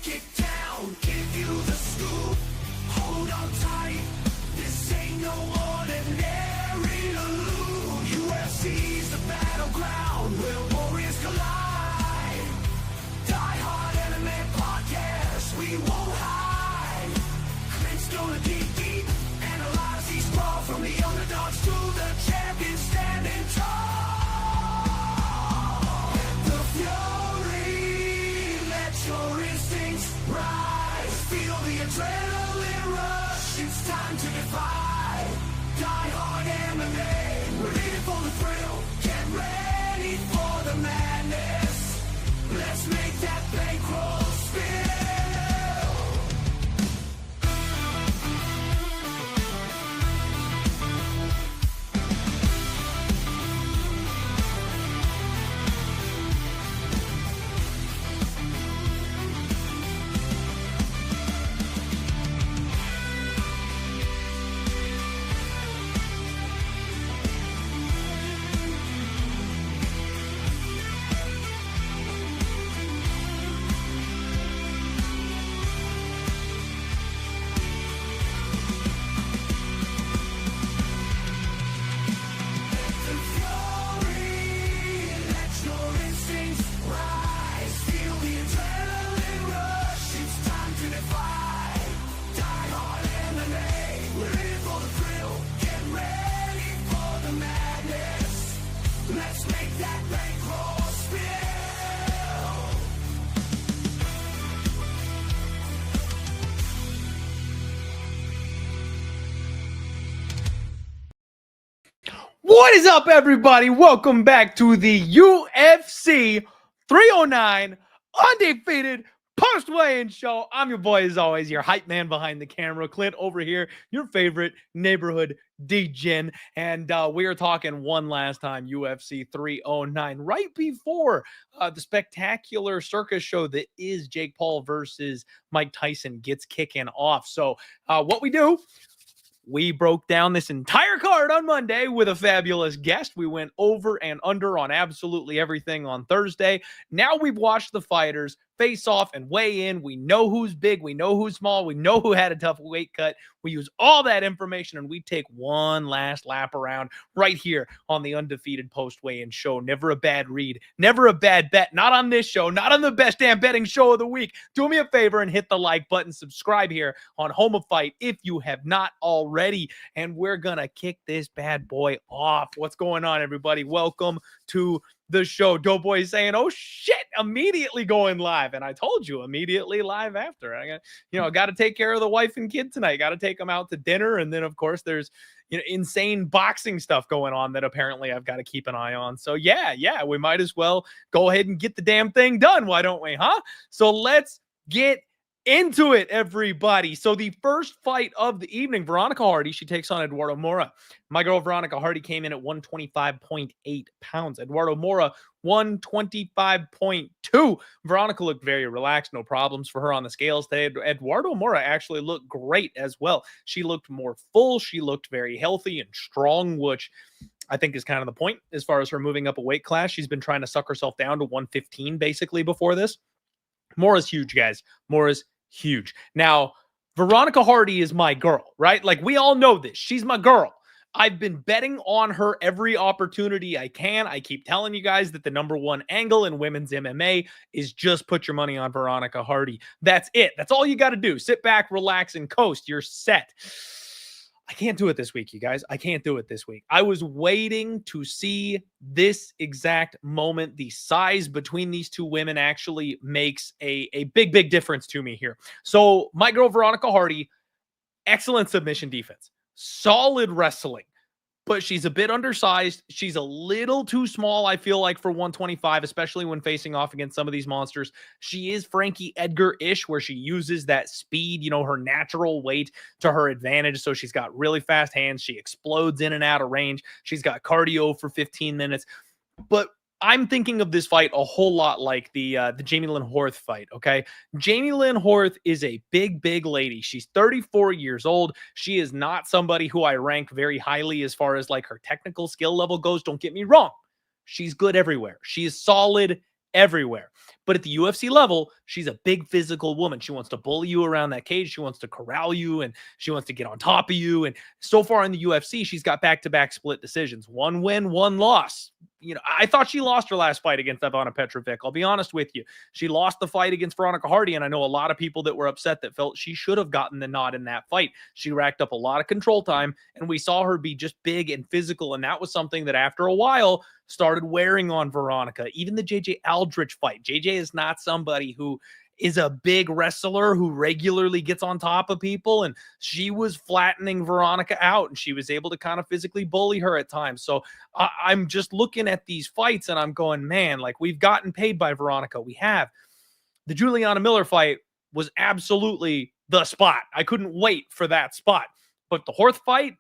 kick down, give you the scoop. Hold on tight, this ain't no ordinary loot. UFC's the battleground where warriors collide. Die Hard MMA podcast, we won't hide. Clinch through the deep, analyze each brawl from the underdogs to the champions standing tall. The fury, let your instincts rise. Feel the adrenaline rush, it's time to defy. Die Hard MMA, we're in for the thrill. Get ready for the madness. Let's make that bankroll spill. What is up, everybody? Welcome back to the UFC 309 Undefeated Post-Weigh-In Show. I'm your boy, as always, your hype man behind the camera, Clint over here, your favorite neighborhood D-Gen. And we are talking one last time, UFC 309, right before the spectacular circus show that is Jake Paul versus Mike Tyson gets kicking off. So what we do, we broke down this entire card on Monday with a fabulous guest. We went over and under on absolutely everything on Thursday. Now we've watched the fighters face off and weigh in. We know who's big. We know who's small. We know who had a tough weight cut. We use all that information and we take one last lap around right here on the Undefeated Post-Weigh-In Show. Never a bad read. Never a bad bet. Not on this show. Not on the best damn betting show of the week. Do me a favor and hit the like button. Subscribe here on Home of Fight if you have not already. And we're going to kick this bad boy off. What's going on, everybody? Welcome to the show. Doughboy saying, oh shit, immediately going live. And I told you, immediately live after. I got to take care of the wife and kid tonight. Got to take them out to dinner. And then of course there's, insane boxing stuff going on that apparently I've got to keep an eye on. So yeah, we might as well go ahead and get the damn thing done. Why don't we, huh? So let's get into it, everybody. So the first fight of the evening, Veronica Hardy, she takes on Eduardo Mora. My girl Veronica Hardy came in at 125.8 pounds. Eduardo Mora, 125.2. Veronica looked very relaxed, no problems for her on the scales today. Eduardo Mora actually looked great as well. She looked more full. She looked very healthy and strong, which I think is kind of the point as far as her moving up a weight class. She's been trying to suck herself down to 115 basically before this. Mora's huge, guys. Mora's huge. Now, Veronica Hardy is my girl, right? Like, we all know this. She's my girl. I've been betting on her every opportunity I can. I keep telling you guys that the number one angle in women's MMA is just put your money on Veronica Hardy. That's it. That's all you got to do. Sit back, relax, and coast. You're set. I can't do it this week, you guys. I can't do it this week. I was waiting to see this exact moment. The size between these two women actually makes a big difference to me here. So my girl, Veronica Hardy, excellent submission defense, solid wrestling, but she's a bit undersized. She's a little too small, I feel like, for 125, especially when facing off against some of these monsters. She is Frankie Edgar-ish, where she uses that speed, her natural weight to her advantage. So she's got really fast hands. She explodes in and out of range. She's got cardio for 15 minutes. But I'm thinking of this fight a whole lot like the Jamie Lynn Horth fight, okay? Jamie Lynn Horth is a big lady. She's 34 years old. She is not somebody who I rank very highly as far as like her technical skill level goes. Don't get me wrong. She's good everywhere. She is solid everywhere. But at the UFC level, she's a big physical woman. She wants to bully you around that cage. She wants to corral you, and she wants to get on top of you. And so far in the UFC, she's got back-to-back split decisions. 1 win, 1 loss. You know, I thought she lost her last fight against Ivana Petrovic. I'll be honest with you. She lost the fight against Veronica Hardy, and I know a lot of people that were upset that felt she should have gotten the nod in that fight. She racked up a lot of control time, and we saw her be just big and physical, and that was something that after a while started wearing on Veronica. Even the JJ Aldrich fight. JJ is not somebody who is a big wrestler who regularly gets on top of people, and she was flattening Veronica out, and she was able to kind of physically bully her at times. So I'm just looking at these fights and I'm going, man, like, we've gotten paid by Veronica. We have. The Juliana Miller fight was absolutely the spot. I couldn't wait for that spot. But the Horth fight,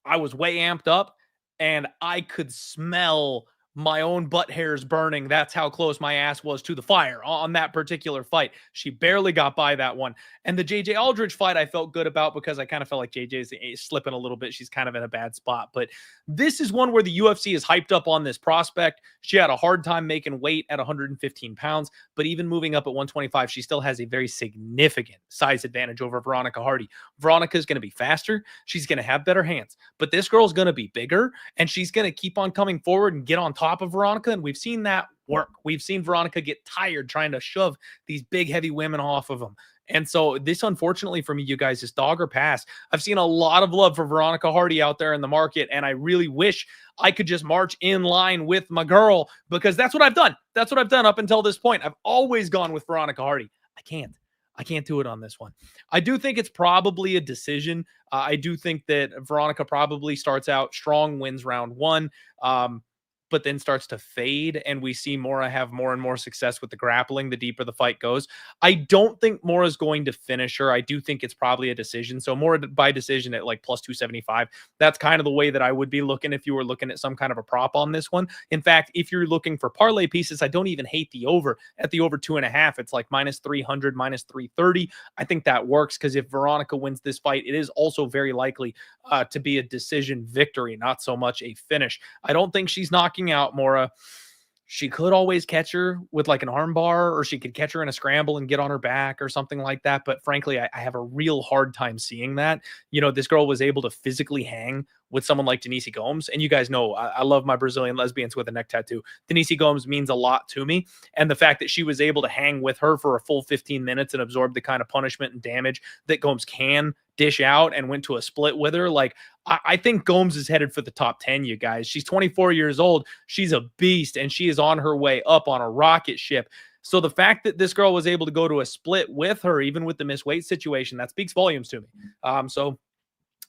I was way amped up, and I could smell my own butt hairs burning. That's how close my ass was to the fire on that particular fight. She barely got by that one. And the JJ Aldrich fight I felt good about because I kind of felt like JJ's slipping a little bit. She's kind of in a bad spot. But this is one where the UFC is hyped up on this prospect. She had a hard time making weight at 115 pounds, but even moving up at 125, she still has a very significant size advantage over Veronica Hardy. Veronica is going to be faster. She's going to have better hands, but this girl's going to be bigger, and she's going to keep on coming forward and get on top of Veronica, and we've seen that work. We've seen Veronica get tired trying to shove these big, heavy women off of them. And so this, unfortunately for me, you guys, is dog or pass. I've seen a lot of love for Veronica Hardy out there in the market, and I really wish I could just march in line with my girl, because that's what I've done. That's what I've done up until this point. I've always gone with Veronica Hardy. I can't do it on this one. I do think it's probably a decision. I do think that Veronica probably starts out strong, wins round 1. But then starts to fade, and we see Mora have more and more success with the grappling the deeper the fight goes. I don't think Mora's going to finish her. I do think it's probably a decision. So Mora by decision at like plus 275. That's kind of the way that I would be looking if you were looking at some kind of a prop on this one. In fact, if you're looking for parlay pieces, I don't even hate the over. At the over 2.5, it's like minus 300, minus 330. I think that works, because if Veronica wins this fight, it is also very likely to be a decision victory, not so much a finish. I don't think she's knocking out Mora. She could always catch her with like an armbar, or she could catch her in a scramble and get on her back or something like that. But frankly, I have a real hard time seeing that. You know, this girl was able to physically hang with someone like Denise Gomes. And you guys know I love my Brazilian lesbians with a neck tattoo. Denise Gomes means a lot to me. And the fact that she was able to hang with her for a full 15 minutes and absorb the kind of punishment and damage that Gomes can dish out, and went to a split with her, like, I think Gomes is headed for the top 10, you guys. She's 24 years old. She's a beast, and she is on her way up on a rocket ship. So the fact that this girl was able to go to a split with her, even with the missed weight situation, that speaks volumes to me. So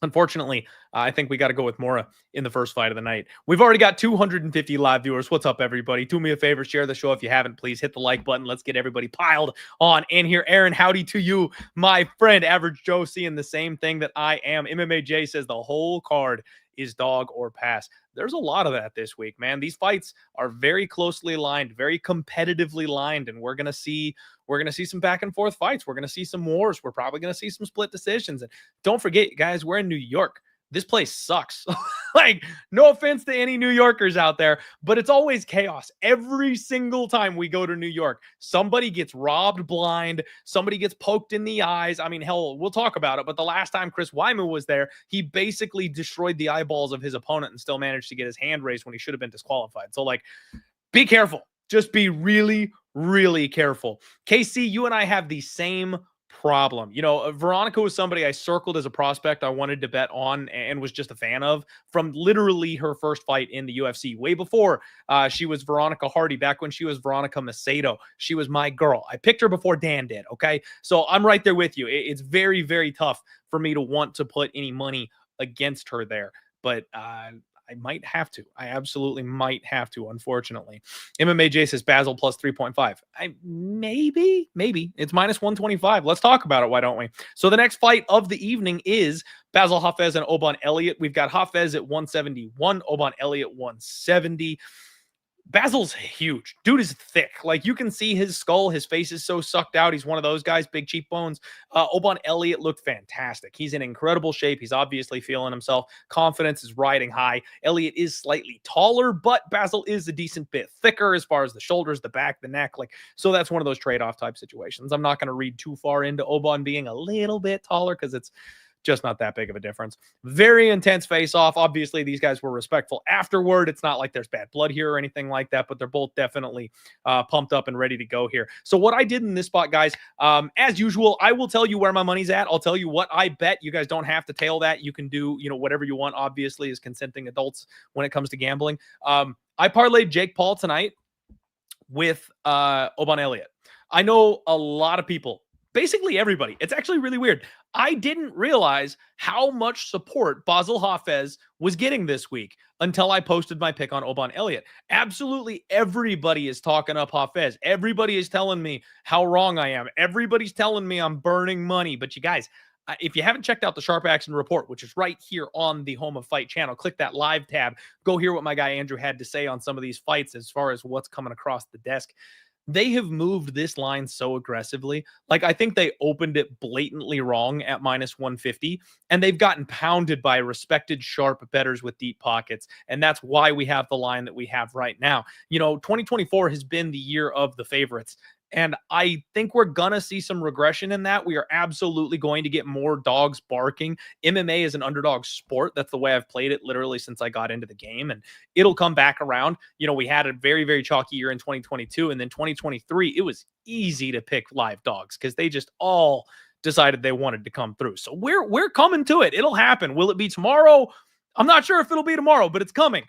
unfortunately, I think we got to go with Mora in the first fight of the night. We've already got 250 live viewers. What's up, everybody? Do me a favor, share the show if you haven't. Please hit the like button. Let's get everybody piled on in here. Aaron, howdy to you, my friend. Average Joe seeing the same thing that I am. MMA J says the whole card is dog or pass. There's a lot of that this week, man. These fights are very closely aligned, very competitively lined, and we're going to see some back and forth fights. We're going to see some wars. We're probably going to see some split decisions. And don't forget, guys, we're in New York. This place sucks. Like, no offense to any New Yorkers out there, but it's always chaos. Every single time we go to New York, somebody gets robbed blind. Somebody gets poked in the eyes. I mean, hell, we'll talk about it. But the last time Chris Weidman was there, he basically destroyed the eyeballs of his opponent and still managed to get his hand raised when he should have been disqualified. So, like, be careful. Just be really, really careful. KC, you and I have the same problem. You know, Veronica was somebody I circled as a prospect I wanted to bet on and was just a fan of from literally her first fight in the UFC, way before she was Veronica Hardy, back when she was Veronica Macedo. She was my girl. I picked her before Dan did, okay? So I'm right there with you. It's very, very tough for me to want to put any money against her there, but I might have to. I absolutely might have to, unfortunately. MMA J says Basel plus 3.5. Maybe. It's minus 125. Let's talk about it. Why don't we? So the next fight of the evening is Basel Hafez and Oban Elliott. We've got Hafez at 171, Oban Elliott 170. Basil's huge. Dude is thick. Like, you can see his skull. His face is so sucked out. He's one of those guys, big cheekbones. Obon Elliott looked fantastic. He's in incredible shape. He's obviously feeling himself. Confidence is riding high. Elliott is slightly taller, but Basil is a decent bit thicker as far as the shoulders, the back, the neck. Like, so that's one of those trade-off type situations. I'm not going to read too far into Obon being a little bit taller because it's just not that big of a difference. Very intense face-off. Obviously, these guys were respectful afterward. It's not like there's bad blood here or anything like that, but they're both definitely pumped up and ready to go here. So what I did in this spot, guys, as usual, I will tell you where my money's at. I'll tell you what I bet. You guys don't have to tail that. You can do, whatever you want, obviously, as consenting adults when it comes to gambling. I parlayed Jake Paul tonight with Obon Elliott. I know a lot of people, basically everybody. It's actually really weird. I didn't realize how much support Basel Hafez was getting this week until I posted my pick on Obon Elliott. Absolutely everybody is talking up Hafez. Everybody is telling me how wrong I am. Everybody's telling me I'm burning money. But you guys, if you haven't checked out the Sharp Action Report, which is right here on the Home of Fight channel, click that live tab. Go hear what my guy Andrew had to say on some of these fights as far as what's coming across the desk. They have moved this line so aggressively. Like, I think they opened it blatantly wrong at minus 150, and they've gotten pounded by respected sharp bettors with deep pockets. And that's why we have the line that we have right now. 2024 has been the year of the favorites. And I think we're going to see some regression in that. We are absolutely going to get more dogs barking. MMA is an underdog sport. That's the way I've played it literally since I got into the game. And it'll come back around. We had a very, very chalky year in 2022. And then 2023, it was easy to pick live dogs because they just all decided they wanted to come through. So we're coming to it. It'll happen. Will it be tomorrow? I'm not sure if it'll be tomorrow, but it's coming.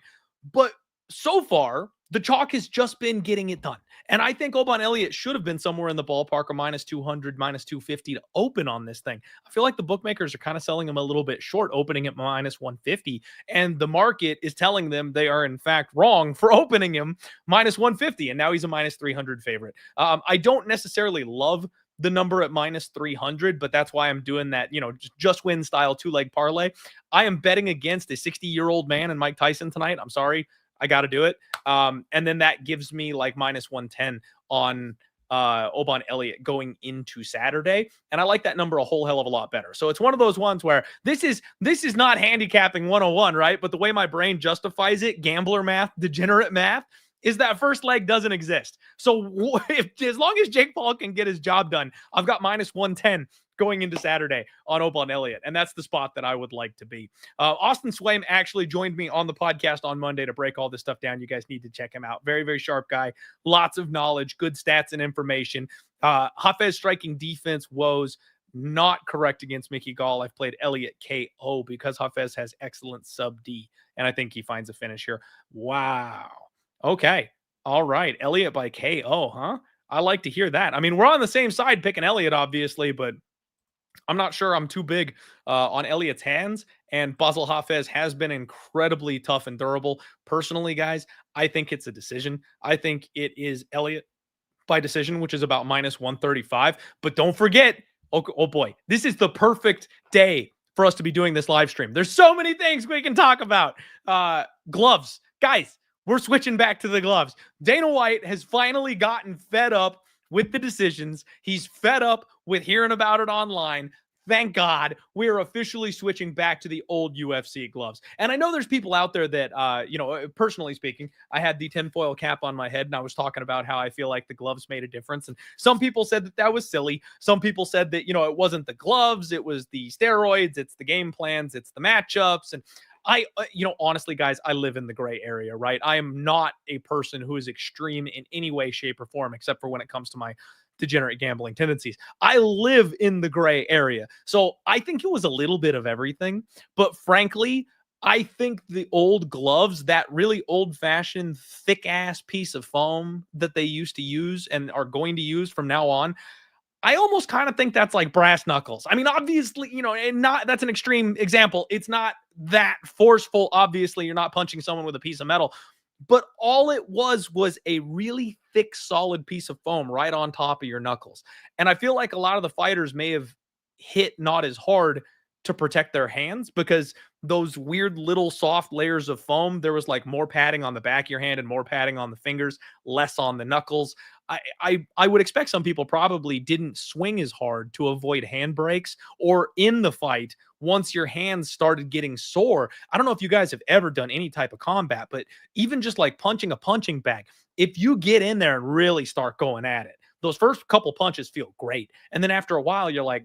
But so far, the chalk has just been getting it done. And I think Obon Elliott should have been somewhere in the ballpark of minus 200, minus 250 to open on this thing. I feel like the bookmakers are kind of selling him a little bit short, opening at minus 150. And the market is telling them they are, in fact, wrong for opening him minus 150. And now he's a minus 300 favorite. I don't necessarily love the number at minus 300, but that's why I'm doing that, just win style 2-leg parlay. I am betting against a 60-year-old man and Mike Tyson tonight. I'm sorry. I got to do it. And then that gives me like minus 110 on Obon Elliott going into Saturday. And I like that number a whole hell of a lot better. So it's one of those ones where this is not handicapping 101, right? But the way my brain justifies it, gambler math, degenerate math, is that first leg doesn't exist. So as long as Jake Paul can get his job done, I've got minus 110 going into Saturday on Obon Elliott. And that's the spot that I would like to be. Austin Swaim actually joined me on the podcast on Monday to break all this stuff down. You guys need to check him out. Very, very sharp guy. Lots of knowledge, good stats and information. Hafez striking defense woes. Not correct against Mickey Gall. I've played Elliott KO because Hafez has excellent sub D. And I think he finds a finish here. Wow. Okay. All right. Elliott by KO, huh? I like to hear that. I mean, we're on the same side picking Elliott, obviously, but I'm not sure I'm too big on Elliott's hands, and Basel Hafez has been incredibly tough and durable. Personally, guys, I think it's a decision. I think it is Elliott by decision, which is about minus 135. But don't forget, oh boy, this is the perfect day for us to be doing this live stream. There's so many things we can talk about. Gloves. Guys, we're switching back to the gloves. Dana White has finally gotten fed up with the decisions. He's fed up with hearing about it online. Thank God we are officially switching back to the old UFC gloves. And I know there's people out there that, personally speaking, I had the tinfoil cap on my head and I was talking about how I feel like the gloves made a difference. And some people said that that was silly. Some people said that, it wasn't the gloves, it was the steroids, it's the game plans, it's the matchups. And honestly, guys, I live in the gray area, right? I am not a person who is extreme in any way, shape, or form, except for when it comes to my degenerate gambling tendencies. I live in the gray area. So I think it was a little bit of everything. But frankly, I think the old gloves, that really old-fashioned, thick-ass piece of foam that they used to use and are going to use from now on, I almost kind of think that's like brass knuckles. I mean, obviously, that's an extreme example. It's not that forceful. Obviously, you're not punching someone with a piece of metal, but all it was a really thick, solid piece of foam right on top of your knuckles. And I feel like a lot of the fighters may have hit not as hard to protect their hands, because those weird little soft layers of foam, there was like more padding on the back of your hand and more padding on the fingers, less on the knuckles. I would expect some people probably didn't swing as hard to avoid hand breaks, or in the fight, once your hands started getting sore. I don't know if you guys have ever done any type of combat, but even just like punching a punching bag, if you get in there and really start going at it, those first couple punches feel great. And then after a while, you're like,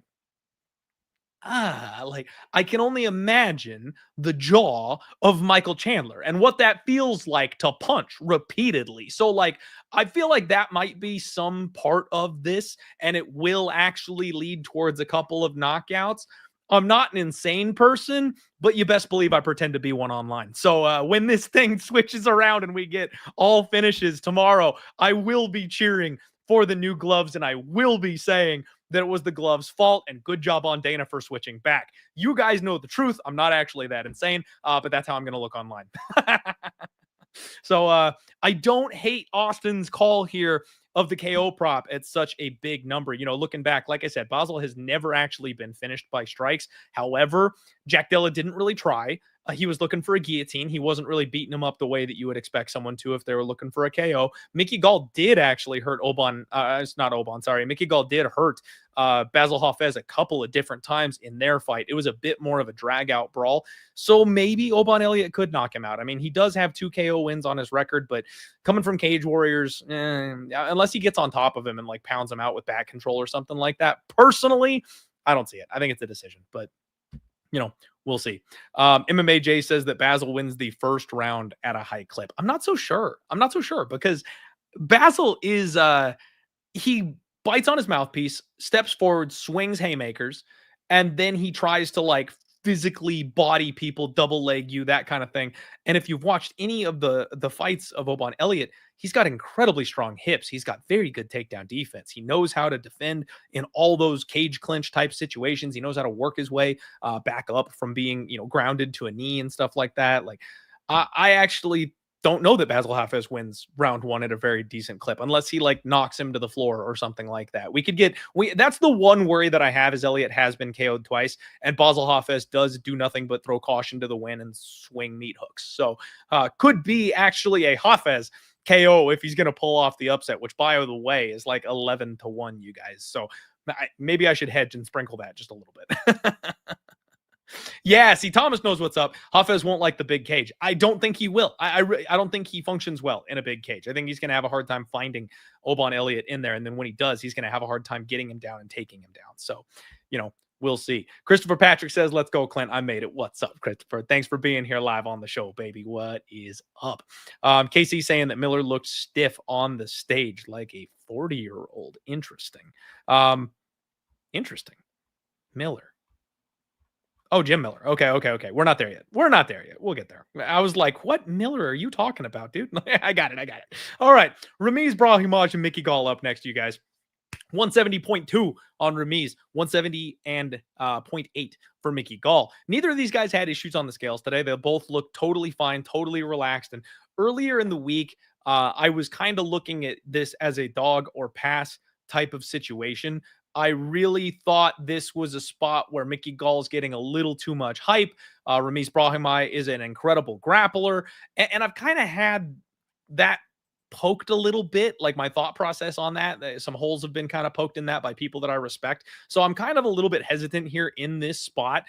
like I can only imagine the jaw of Michael Chandler and what that feels like to punch repeatedly. So, like, I feel like that might be some part of this, and it will actually lead towards a couple of knockouts. I'm not an insane person, but you best believe I pretend to be one online. So when this thing switches around and we get all finishes tomorrow, I will be cheering for the new gloves, and I will be saying that it was the gloves' fault, and good job on Dana for switching back. You guys know the truth. I'm not actually that insane, but that's how I'm going to look online. So I don't hate Austin's call here of the KO prop at such a big number. You know, looking back, like I said, Basel has never actually been finished by strikes. However, Jack Della didn't really try. He was looking for a guillotine. He wasn't really beating him up the way that you would expect someone to if they were looking for a KO. Mickey Gall did actually hurt Oban. It's not Oban, sorry. Mickey Gall did hurt Basil Hafez a couple of different times in their fight. It was a bit more of a drag-out brawl. So maybe Oban Elliott could knock him out. I mean, he does have 2 KO wins on his record, but coming from Cage Warriors, unless he gets on top of him and like pounds him out with back control or something like that, personally, I don't see it. I think it's a decision, but you know, we'll see. MMA J says that Basil wins the first round at a high clip. I'm not so sure. Because Basil is he bites on his mouthpiece, steps forward, swings haymakers, and then he tries to like physically body people, double leg you, that kind of thing. And if you've watched any of the fights of Oban Elliott, he's got incredibly strong hips. He's got very good takedown defense. He knows how to defend in all those cage clinch type situations. He knows how to work his way back up from being, you know, grounded to a knee and stuff like that. Like I actually don't know that Basil Hafez wins round 1 at a very decent clip unless he like knocks him to the floor or something like that. That's the one worry that I have is Elliott has been KO'd twice, and Basil Hafez does do nothing but throw caution to the wind and swing meat hooks. So could be actually a Hafez KO if he's going to pull off the upset, which by the way is like 11-1, you guys. So maybe I should hedge and sprinkle that just a little bit. Yeah, see, Thomas knows what's up. Hafez won't like the big cage. I don't think he will. I don't think he functions well in a big cage. I think he's going to have a hard time finding Oban Elliott in there. And then when he does, he's going to have a hard time getting him down and taking him down. So, you know, we'll see. Christopher Patrick says, let's go, Clint. I made it. What's up, Christopher? Thanks for being here live on the show, baby. What is up? KC saying that Miller looked stiff on the stage like a 40-year-old. Interesting. Interesting. Miller. Oh, Jim Miller. Okay. We're not there yet. We'll get there. I was like, what Miller are you talking about, dude? I got it. All right. Ramiz Brahimaj and Mickey Gall up next, you guys. 170.2 on Ramiz, 170 and 0.8 for Mickey Gall. Neither of these guys had issues on the scales today. They both looked totally fine, totally relaxed. And earlier in the week, I was kind of looking at this as a dog or pass type of situation. I really thought this was a spot where Mickey Gall's getting a little too much hype. Ramiz Brahimaj is an incredible grappler. And I've kind of had that poked a little bit, like my thought process on that. Some holes have been kind of poked in that by people that I respect. So I'm kind of a little bit hesitant here in this spot.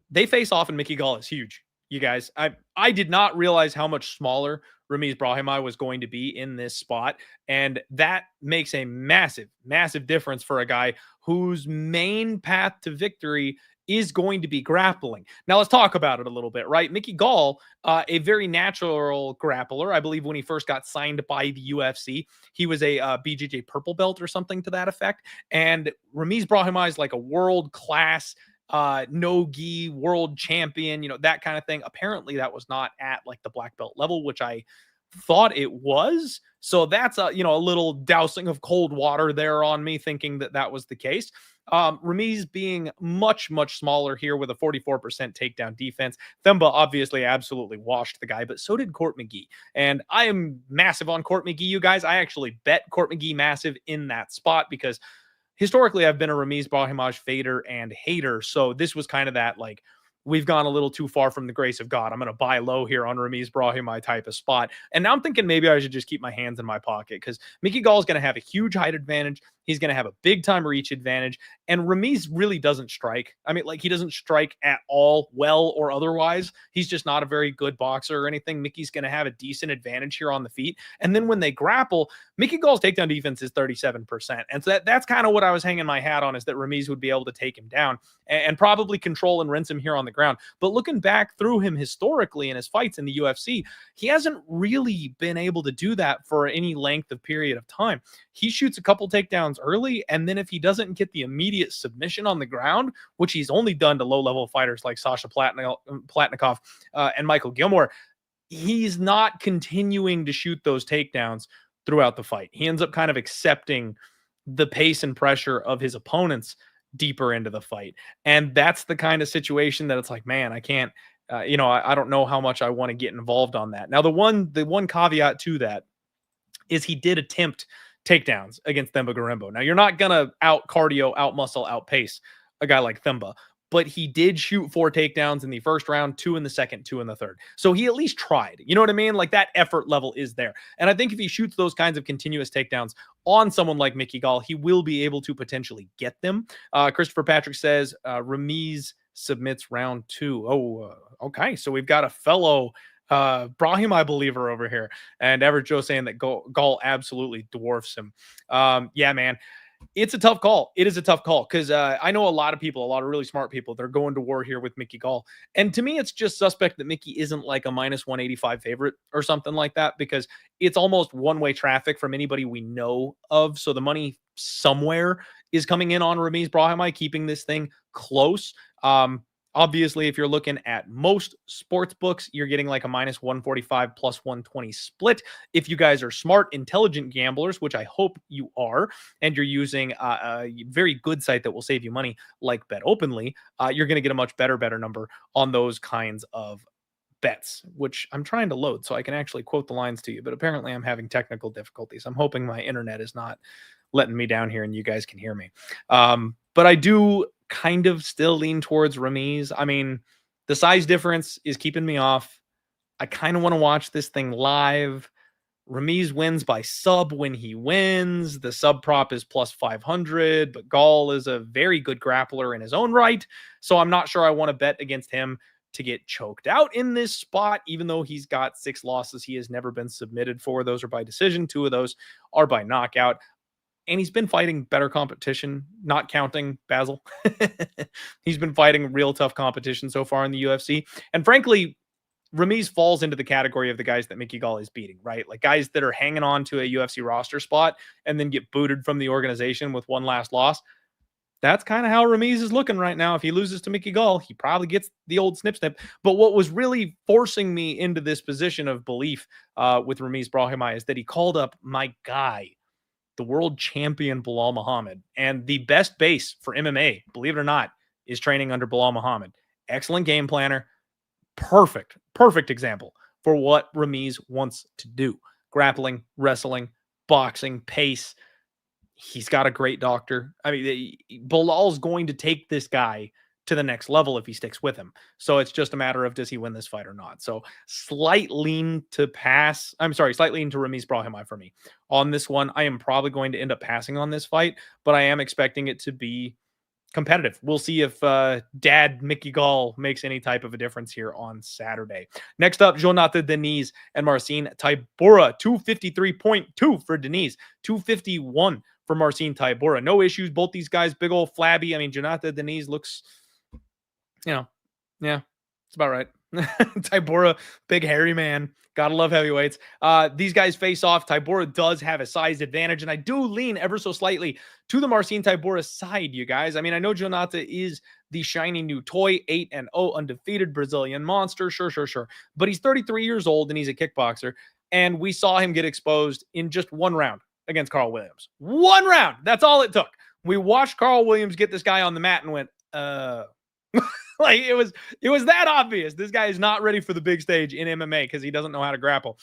They face off and Mickey Gall is huge. You guys, I did not realize how much smaller Ramiz Brahimaj was going to be in this spot. And that makes a massive, massive difference for a guy whose main path to victory is going to be grappling. Now let's talk about it a little bit, right? Mickey Gall, a very natural grappler. I believe when he first got signed by the UFC, he was a BJJ purple belt or something to that effect. And Ramiz Brahimaj is like a world-class no-gi world champion, you know, that kind of thing. Apparently that was not at like the black belt level, which I thought it was. So that's a little dousing of cold water there on me, thinking that that was the case. Ramiz being much, much smaller here with a 44% takedown defense. Themba obviously absolutely washed the guy, but so did Court McGee. And I am massive on Court McGee, you guys. I actually bet Court McGee massive in that spot because historically I've been a Ramiz Brahimaj fader and hater. So this was kind of that, like, we've gone a little too far from the grace of God. I'm going to buy low here on Ramiz Brahimaj type of spot. And now I'm thinking maybe I should just keep my hands in my pocket, because Mickey Gall is going to have a huge height advantage. He's going to have a big time reach advantage. And Ramiz really doesn't strike. I mean, like, he doesn't strike at all, well or otherwise. He's just not a very good boxer or anything. Mickey's going to have a decent advantage here on the feet. And then when they grapple, Mickey Gall's takedown defense is 37%. And so that's kind of what I was hanging my hat on, is that Ramiz would be able to take him down and probably control and rinse him here on the ground. But looking back through him historically in his fights in the UFC, he hasn't really been able to do that for any length of period of time. He shoots a couple takedowns early, and then if he doesn't get the immediate submission on the ground, which he's only done to low-level fighters like Sasha Platnikov and Michael Gilmore, he's not continuing to shoot those takedowns throughout the fight. He ends up kind of accepting the pace and pressure of his opponents deeper into the fight. And that's the kind of situation that it's like, man, I can't, I don't know how much I want to get involved on that. Now, the one caveat to that is he did attempt takedowns against Themba Gorimbo. Now, you're not going to out cardio, out muscle, outpace a guy like Themba, but he did shoot 4 takedowns in the first round, 2 in the second, 2 in the third. So he at least tried. You know what I mean? Like, that effort level is there. And I think if he shoots those kinds of continuous takedowns on someone like Mickey Gall, he will be able to potentially get them. Christopher Patrick says Ramiz submits round 2. Oh, okay. So we've got a fellow Brahimaj believer over here. And Everett Joe saying that Gall absolutely dwarfs him. Yeah, man. It's a tough call. It is a tough call, because I know a lot of people, a lot of really smart people, they're going to war here with Mickey Gall. And to me, it's just suspect that Mickey isn't like a -185 favorite or something like that, because it's almost one-way traffic from anybody we know of. So the money somewhere is coming in on Ramiz Brahimaj, keeping this thing close. Obviously, if you're looking at most sports books, you're getting like a -145 +120 split. If you guys are smart, intelligent gamblers, which I hope you are, and you're using a very good site that will save you money like Bet Openly, you're going to get a much better number on those kinds of bets, which I'm trying to load so I can actually quote the lines to you. But apparently I'm having technical difficulties. I'm hoping my internet is not letting me down here and you guys can hear me. But I do kind of still lean towards Ramiz. I mean, the size difference is keeping me off. I kind of want to watch this thing live. Ramiz wins by sub when he wins. The sub prop is +500, but Gall is a very good grappler in his own right. So I'm not sure I want to bet against him to get choked out in this spot, even though he's got 6 losses he has never been submitted for. Those are by decision. 2 of those are by knockout. And he's been fighting better competition, not counting Basel. He's been fighting real tough competition so far in the UFC. And frankly, Ramiz falls into the category of the guys that Mickey Gall is beating, right? Like, guys that are hanging on to a UFC roster spot and then get booted from the organization with one last loss. That's kind of how Ramiz is looking right now. If he loses to Mickey Gall, he probably gets the old snip. But what was really forcing me into this position of belief with Ramiz Brahimaj is that he called up my guy, the world champion Belal Muhammad. And the best base for MMA, believe it or not, is training under Belal Muhammad. Excellent game planner. Perfect example for what Ramiz wants to do. Grappling, wrestling, boxing, pace. He's got a great doctor. I mean, Belal's going to take this guy to the next level if he sticks with him. So it's just a matter of, does he win this fight or not? So slight lean to Ramiz Brahimaj for me. On this one, I am probably going to end up passing on this fight, but I am expecting it to be competitive. We'll see if Dad Mickey Gall makes any type of a difference here on Saturday. Next up, Jonathan Denise and Marcin Tybura. 253.2 for Denise, 251 for Marcin Tybura. No issues. Both these guys, big old flabby. I mean, Jonathan Denise looks, yeah, it's about right. Tybura, big hairy man. Gotta love heavyweights. These guys face off. Tybura does have a size advantage, and I do lean ever so slightly to the Marcin Tybura side, you guys. I mean, I know Jonathan is the shiny new toy, 8-0 undefeated Brazilian monster. Sure. But he's 33 years old, and he's a kickboxer, and we saw him get exposed in just one round against Carl Williams. One round. That's all it took. We watched Carl Williams get this guy on the mat and went, like, it was that obvious. This guy is not ready for the big stage in MMA because he doesn't know how to grapple.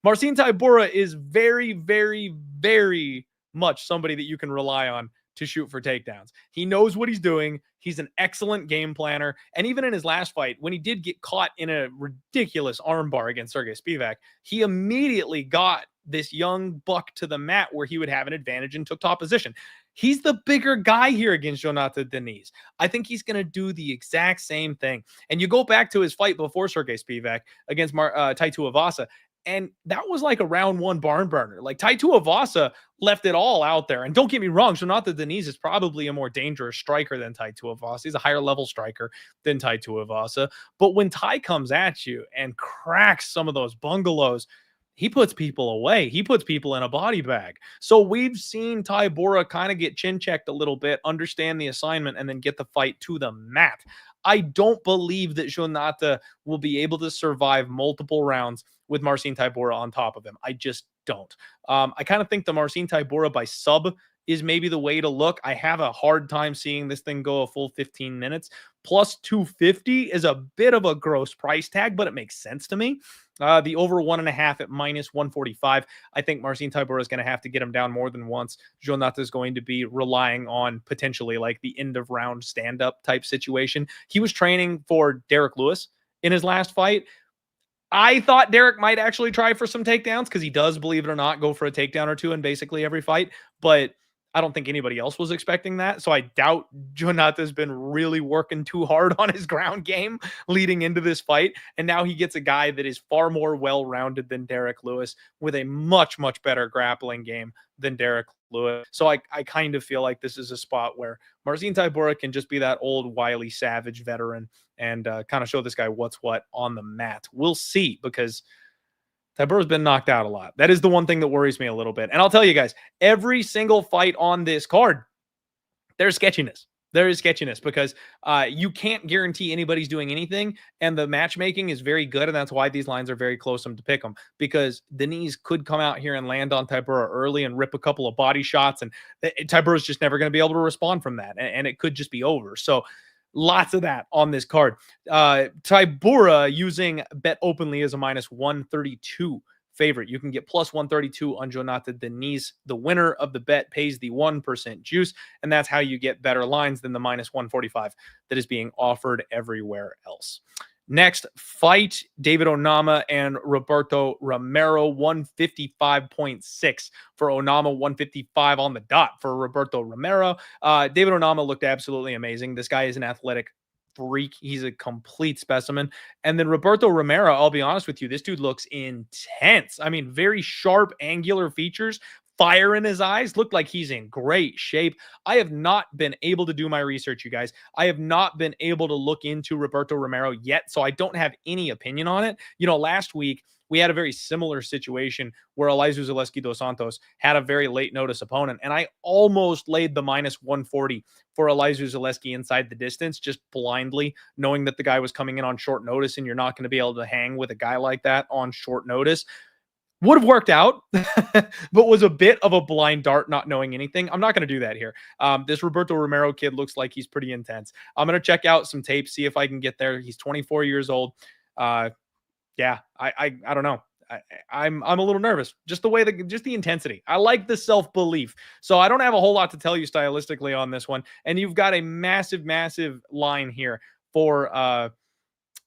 Marcin Tybura is very, very, very much somebody that you can rely on to shoot for takedowns. He knows what he's doing. He's an excellent game planner. And even in his last fight, when he did get caught in a ridiculous armbar against Sergey Spivak, he immediately got this young buck to the mat where he would have an advantage and took top position. He's the bigger guy here against Jonathan Denise. I think he's going to do the exact same thing. And you go back to his fight before Sergey Spivak against Tai Tuivasa, and that was like a round one barn burner. Like Tai Tuivasa left it all out there. And don't get me wrong, Jonathan Denise is probably a more dangerous striker than Tai Tuivasa. He's a higher level striker than Tai Tuivasa. But when Tai comes at you and cracks some of those bungalows, he puts people away. He puts people in a body bag. So we've seen Tybura kind of get chin checked a little bit, understand the assignment, and then get the fight to the mat. I don't believe that Jonathan will be able to survive multiple rounds with Marcin Tybura on top of him. I just don't. I kind of think the Marcin Tybura by sub is maybe the way to look. I have a hard time seeing this thing go a full 15 minutes. Plus 250 is a bit of a gross price tag, but it makes sense to me. The over 1.5 at minus 145. I think Marcin Tybura is going to have to get him down more than once. Jonathan is going to be relying on potentially like the end of round stand-up type situation. He was training for Derek Lewis in his last fight. I thought Derek might actually try for some takedowns because he does, believe it or not, go for a takedown or two in basically every fight. But I don't think anybody else was expecting that. So I doubt Jonathan's been really working too hard on his ground game leading into this fight. And now he gets a guy that is far more well-rounded than Derek Lewis with a much, much better grappling game than Derek Lewis. So I kind of feel like this is a spot where Marcin Tybura can just be that old, wily, savage veteran and kind of show this guy what's what on the mat. We'll see, because Tybura's been knocked out a lot. That is the one thing that worries me a little bit. And I'll tell you guys, every single fight on this card, there's sketchiness. There is sketchiness because you can't guarantee anybody's doing anything. And the matchmaking is very good. And that's why these lines are very close to pick them, because Denise could come out here and land on Tybura early and rip a couple of body shots. And Tybura's just never going to be able to respond from that. And it could just be over. So lots of that on this card. Tybura using Bet Openly as a minus 132 favorite. You can get plus 132 on Jonathan Denise. The winner of the bet pays the 1% juice, and that's how you get better lines than the minus 145 that is being offered everywhere else. Next fight, David Onama and Roberto Romero, 155.6 for Onama, 155 on the dot for Roberto Romero. David Onama looked absolutely amazing. This guy is an athletic freak. He's a complete specimen. And then Roberto Romero, I'll be honest with you, this dude looks intense. I mean, very sharp, angular features. Fire in his eyes, looked like he's in great shape. I have not been able to do my research, you guys. I have not been able to look into Roberto Romero yet, so I don't have any opinion on it. You know, last week, we had a very similar situation where Elizeu Zaleski dos Santos had a very late notice opponent, and I almost laid the minus 140 for Elizeu Zaleski inside the distance, just blindly, knowing that the guy was coming in on short notice, and you're not going to be able to hang with a guy like that on short notice. Would have worked out, but was a bit of a blind dart, not knowing anything. I'm not going to do that here. This Roberto Romero kid looks like he's pretty intense. I'm going to check out some tape, see if I can get there. He's 24 years old. Yeah, I don't know. I'm a little nervous. Just the intensity. I like the self-belief. So I don't have a whole lot to tell you stylistically on this one. And you've got a massive, massive line here for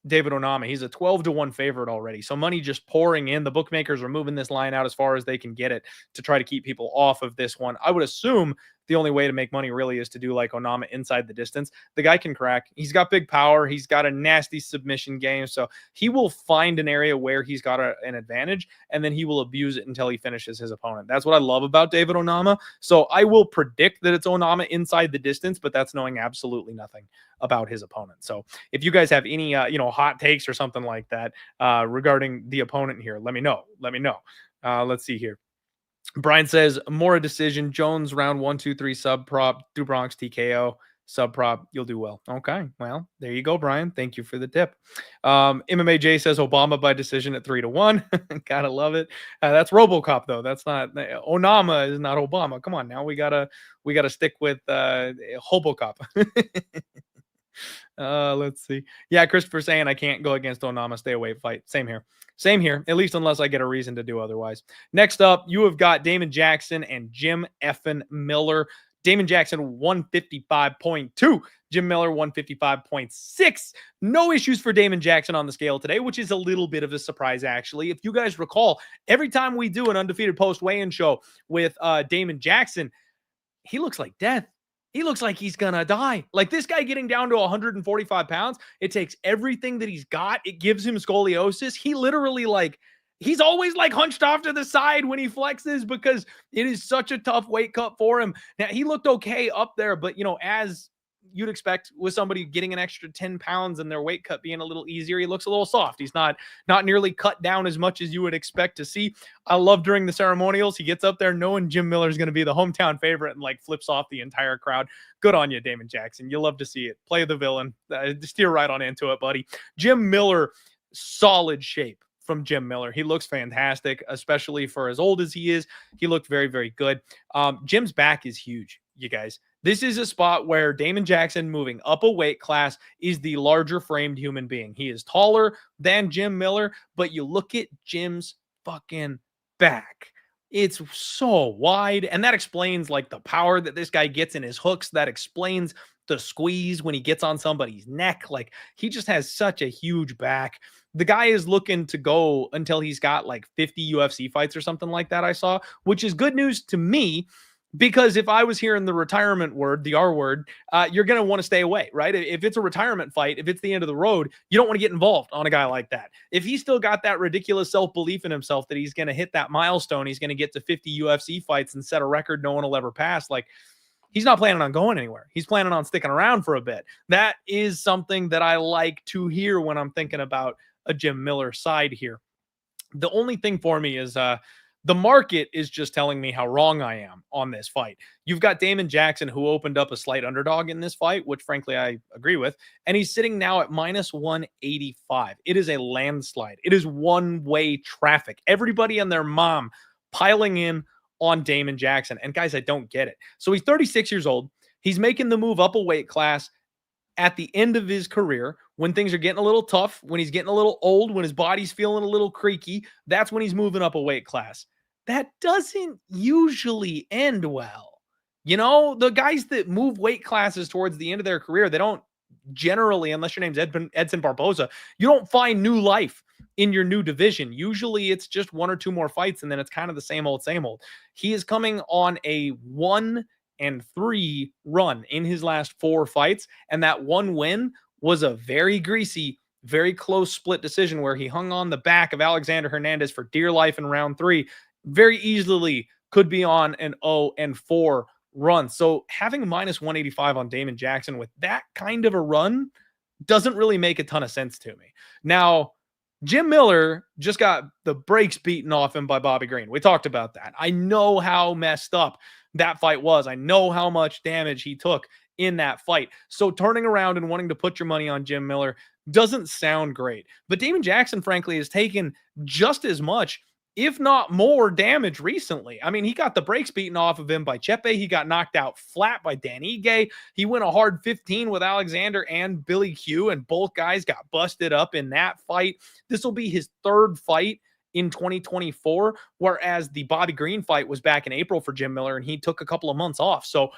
David Onama. He's a 12-1 favorite already. So money just pouring in. The bookmakers are moving this line out as far as they can get it to try to keep people off of this one. I would assume the only way to make money really is to do like Onama inside the distance. The guy can crack. He's got big power. He's got a nasty submission game. So he will find an area where he's got an advantage, and then he will abuse it until he finishes his opponent. That's what I love about David Onama. So I will predict that it's Onama inside the distance, but that's knowing absolutely nothing about his opponent. So if you guys have any, hot takes or something like that regarding the opponent here, let me know. Let's see here. Brian says, Mora decision, Jones round 1, 2, 3 sub prop, do Bronx TKO, sub prop, you'll do well. Okay, well, there you go, Brian. Thank you for the tip. MMA J says Obama by decision at 3-1. Gotta love it. That's RoboCop though. That's not Onama is not Obama. Come on now, we gotta stick with Hobocop. Let's see. Yeah, Christopher saying I can't go against Onama. Stay away fight. Same here. At least unless I get a reason to do otherwise. Next up, you have got Damon Jackson and Jim effin Miller. Damon Jackson 155.2. Jim Miller 155.6. No issues for Damon Jackson on the scale today, which is a little bit of a surprise, actually. If you guys recall, every time we do an undefeated post weigh-in show with Damon Jackson, he looks like death. He looks like he's gonna die. Like, this guy getting down to 145 pounds, it takes everything that he's got. It gives him scoliosis. He literally, like, he's always like hunched off to the side when he flexes because it is such a tough weight cut for him. Now, he looked okay up there, but, you know, as you'd expect with somebody getting an extra 10 pounds and their weight cut being a little easier, he looks a little soft. He's not nearly cut down as much as you would expect to see. I love during the ceremonials, he gets up there knowing Jim Miller is going to be the hometown favorite and like flips off the entire crowd. Good on you, Damon Jackson. You love to see it. Play the villain. Steer right on into it, buddy. Jim Miller, solid shape from Jim Miller. He looks fantastic, especially for as old as he is. He looked very, very good. Jim's back is huge, you guys. This is a spot where Damon Jackson moving up a weight class is the larger framed human being. He is taller than Jim Miller, but you look at Jim's fucking back. It's so wide, and that explains like the power that this guy gets in his hooks. That explains the squeeze when he gets on somebody's neck. Like, he just has such a huge back. The guy is looking to go until he's got like 50 UFC fights or something like that, I saw, which is good news to me. Because if I was hearing the retirement word, the R word, you're going to want to stay away, right? If it's a retirement fight, if it's the end of the road, you don't want to get involved on a guy like that. If he's still got that ridiculous self-belief in himself that he's going to hit that milestone, he's going to get to 50 UFC fights and set a record no one will ever pass, like, he's not planning on going anywhere. He's planning on sticking around for a bit. That is something that I like to hear when I'm thinking about a Jim Miller side here. The only thing for me is the market is just telling me how wrong I am on this fight. You've got Damon Jackson, who opened up a slight underdog in this fight, which frankly I agree with, and he's sitting now at minus 185. It is a landslide. It is one-way traffic. Everybody and their mom piling in on Damon Jackson. And guys, I don't get it. So he's 36 years old. He's making the move up a weight class at the end of his career, when things are getting a little tough, when he's getting a little old, when his body's feeling a little creaky. That's when he's moving up a weight class. That doesn't usually end well. You know, the guys that move weight classes towards the end of their career, they don't generally, unless your name's Edson Barboza, you don't find new life in your new division. Usually it's just one or two more fights, and then it's kind of the same old, same old. He is coming on a 1-3 run in his last 4 fights, and that one win was a very greasy, very close split decision where he hung on the back of Alexander Hernandez for dear life in round 3. Very easily could be on an 0-4 run. So having minus 185 on Damon Jackson with that kind of a run doesn't really make a ton of sense to me. Now, Jim Miller just got the brakes beaten off him by Bobby Green. We talked about that. I know how messed up that fight was. I know how much damage he took in that fight. So turning around and wanting to put your money on Jim Miller doesn't sound great. But Damon Jackson, frankly, has taken just as much, if not more, damage recently. I mean, he got the brakes beaten off of him by Chepe. He got knocked out flat by Dan Ige. He went a hard 15 with Alexander and Billy Q, and both guys got busted up in that fight. This will be his 3rd fight in 2024, whereas the Bobby Green fight was back in April for Jim Miller, and he took a couple of months off. So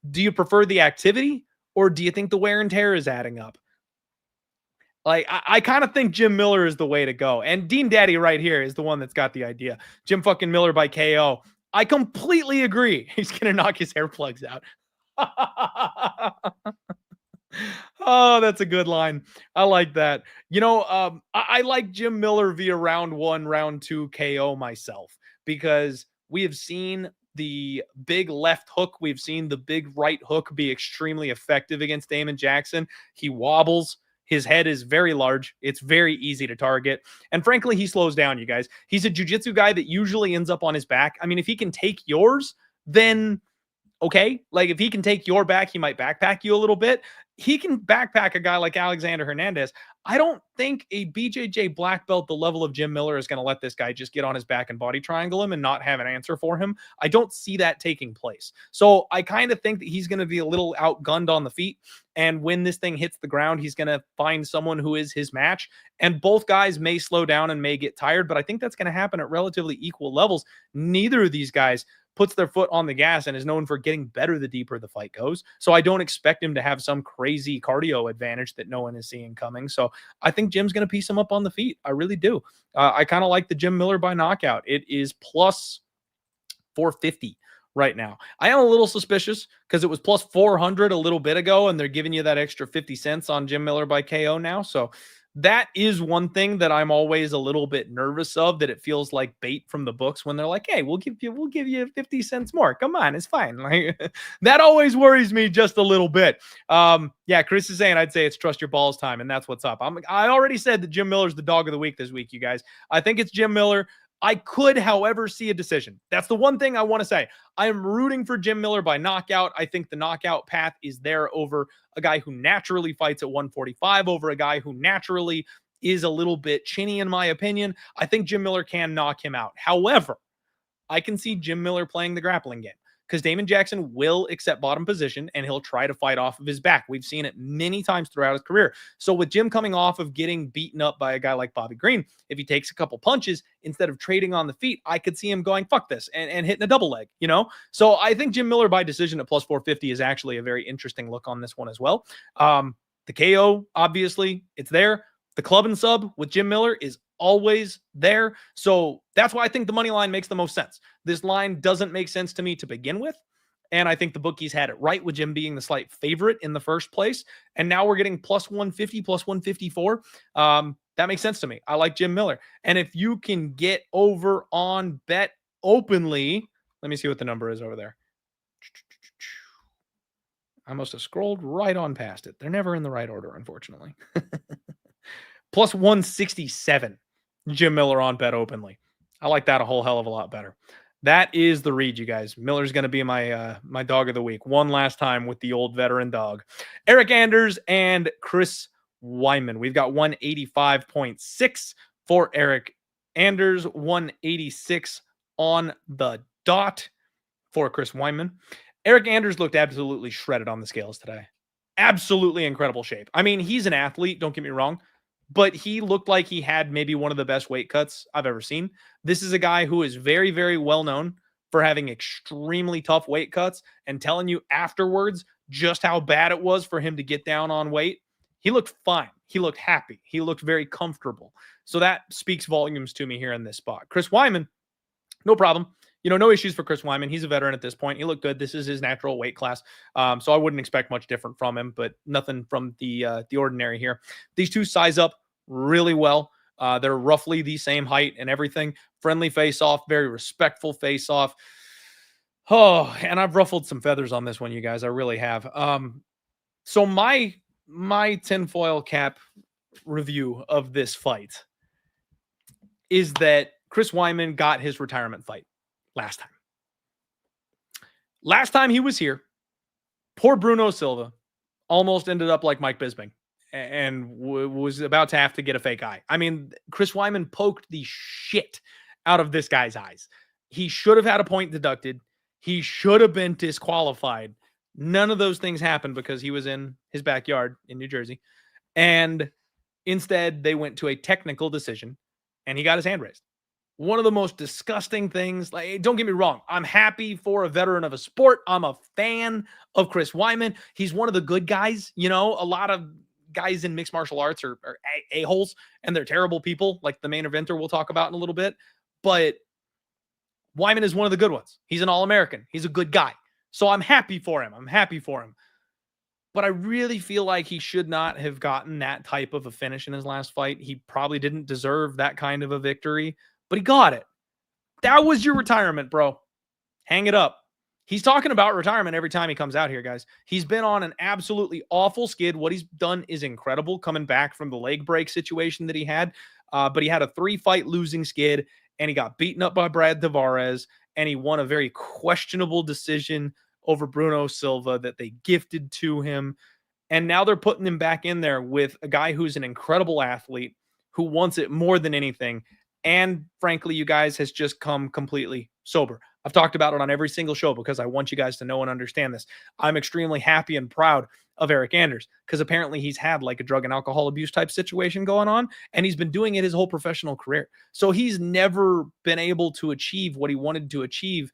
do you prefer the activity, or do you think the wear and tear is adding up? Like, I kind of think Jim Miller is the way to go. And Dean Daddy right here is the one that's got the idea. Jim fucking Miller by KO. I completely agree. He's going to knock his hair plugs out. Oh, that's a good line. I like that. You know, I like Jim Miller via round 1, round 2 KO myself, because we have seen the big left hook. We've seen the big right hook be extremely effective against Damon Jackson. He wobbles. His head is very large. It's very easy to target. And frankly, he slows down, you guys. He's a jiu-jitsu guy that usually ends up on his back. I mean, if he can take yours, then okay. Like, if he can take your back, he might backpack you a little bit. He can backpack a guy like Alexander Hernandez. I don't think a BJJ black belt the level of Jim Miller is going to let this guy just get on his back and body triangle him and not have an answer for him. I don't see that taking place. So I kind of think that he's going to be a little outgunned on the feet. And when this thing hits the ground, he's going to find someone who is his match. And both guys may slow down and may get tired, but I think that's going to happen at relatively equal levels. Neither of these guys puts their foot on the gas and is known for getting better the deeper the fight goes. So I don't expect him to have some crazy cardio advantage that no one is seeing coming. So I think Jim's going to piece him up on the feet. I really do. I kind of like the Jim Miller by knockout. It is plus 450 right now. I am a little suspicious because it was plus 400 a little bit ago, and they're giving you that extra 50 cents on Jim Miller by KO now. So that is one thing that I'm always a little bit nervous of, that it feels like bait from the books when they're like, hey, we'll give you 50 cents more. Come on, it's fine. Like, that always worries me just a little bit. Yeah, Chris is saying I'd say it's trust your balls time, and that's what's up. I already said that Jim Miller's the dog of the week this week, you guys. I think it's Jim Miller. I could, however, see a decision. That's the one thing I want to say. I am rooting for Jim Miller by knockout. I think the knockout path is there over a guy who naturally fights at 145, over a guy who naturally is a little bit chinny, in my opinion. I think Jim Miller can knock him out. However, I can see Jim Miller playing the grappling game, because Damon Jackson will accept bottom position and he'll try to fight off of his back. We've seen it many times throughout his career. So with Jim coming off of getting beaten up by a guy like Bobby Green, if he takes a couple punches, instead of trading on the feet, I could see him going, fuck this, and hitting a double leg, you know? So I think Jim Miller by decision at plus 450 is actually a very interesting look on this one as well. The KO, obviously, it's there. The club and sub with Jim Miller is always there. So that's why I think the money line makes the most sense. This line doesn't make sense to me to begin with. And I think the bookies had it right with Jim being the slight favorite in the first place. And now we're getting plus 150, plus 154. That makes sense to me. I like Jim Miller. And if you can get over on Bet Openly, let me see what the number is over there. I must have scrolled right on past it. They're never in the right order, unfortunately. Plus 167. Jim Miller on Bet Openly. I like that a whole hell of a lot better. That is the read, you guys. Miller's going to be my my dog of the week. One last time with the old veteran dog. Eric Anders and Chris Weidman. We've got 185.6 for Eric Anders, 186 on the dot for Chris Weidman. Eric Anders looked absolutely shredded on the scales today. Absolutely incredible shape. I mean, he's an athlete, don't get me wrong, but he looked like he had maybe one of the best weight cuts I've ever seen. This is a guy who is very, very well known for having extremely tough weight cuts and telling you afterwards just how bad it was for him to get down on weight. He looked fine. He looked happy. He looked very comfortable. So that speaks volumes to me here in this spot. Chris Weidman, no problem. You know, no issues for Chris Weidman. He's a veteran at this point. He looked good. This is his natural weight class. So I wouldn't expect much different from him, but nothing from the ordinary here. These two size up really well. They're roughly the same height and everything. Friendly face-off, very respectful face-off. Oh, and I've ruffled some feathers on this one, you guys. I really have. So my tinfoil cap review of this fight is that Chris Weidman got his retirement fight last time. Last time he was here, poor Bruno Silva almost ended up like Mike Bisping and was about to have to get a fake eye. I mean, Chris Weidman poked the shit out of this guy's eyes. He should have had a point deducted. He should have been disqualified. None of those things happened because he was in his backyard in New Jersey. And instead, they went to a technical decision, and he got his hand raised. One of the most disgusting things. Like, don't get me wrong. I'm happy for a veteran of a sport. I'm a fan of Chris Weidman. He's one of the good guys. You know, a lot of guys in mixed martial arts are a-holes, and they're terrible people, like the main eventer we'll talk about in a little bit. But Weidman is one of the good ones. He's an All-American. He's a good guy. So I'm happy for him. But I really feel like he should not have gotten that type of a finish in his last fight. He probably didn't deserve that kind of a victory, but he got it. That was your retirement, bro. Hang it up. He's talking about retirement every time he comes out here, guys. He's been on an absolutely awful skid. What he's done is incredible, coming back from the leg break situation that he had. But he had a 3-fight losing skid, and he got beaten up by Brad Tavares, and he won a very questionable decision over Bruno Silva that they gifted to him. And now they're putting him back in there with a guy who's an incredible athlete who wants it more than anything. And frankly, you guys, has just come completely sober. I've talked about it on every single show because I want you guys to know and understand this. I'm extremely happy and proud of Eric Anders because apparently he's had like a drug and alcohol abuse type situation going on, and he's been doing it his whole professional career. So he's never been able to achieve what he wanted to achieve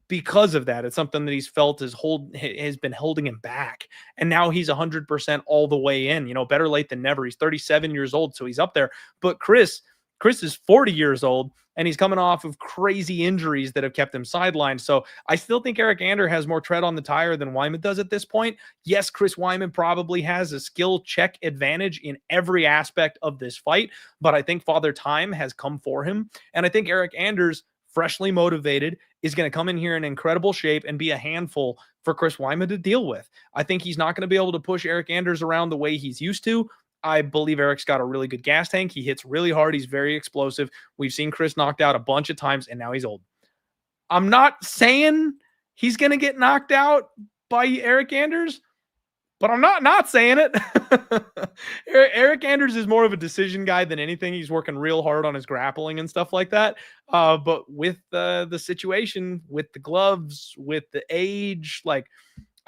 because of that. It's something that he's felt has been holding him back. And now he's 100% all the way in. Better late than never. He's 37 years old, so he's up there. But Chris is 40 years old, and he's coming off of crazy injuries that have kept him sidelined. So I still think Eric Anders has more tread on the tire than Weidman does at this point. Yes, Chris Weidman probably has a skill check advantage in every aspect of this fight, but I think Father Time has come for him. And I think Eric Anders, freshly motivated, is going to come in here in incredible shape and be a handful for Chris Weidman to deal with. I think he's not going to be able to push Eric Anders around the way he's used to. I believe Eric's got a really good gas tank. He hits really hard. He's very explosive. We've seen Chris knocked out a bunch of times, and now he's old. I'm not saying he's going to get knocked out by Eric Anders, but I'm not saying it. Eric Anders is more of a decision guy than anything. He's working real hard on his grappling and stuff like that. But with the situation, with the gloves, with the age, I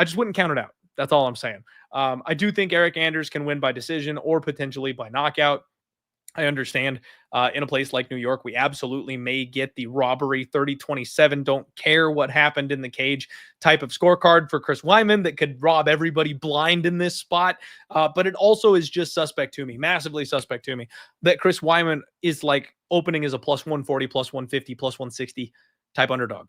just wouldn't count it out. That's all I'm saying. I do think Eric Anders can win by decision or potentially by knockout. I understand in a place like New York, we absolutely may get the robbery 30-27, don't care what happened in the cage type of scorecard for Chris Weidman that could rob everybody blind in this spot. But it also is just suspect to me, massively suspect to me, that Chris Weidman is opening as a plus 140, plus 150, plus 160 type underdog.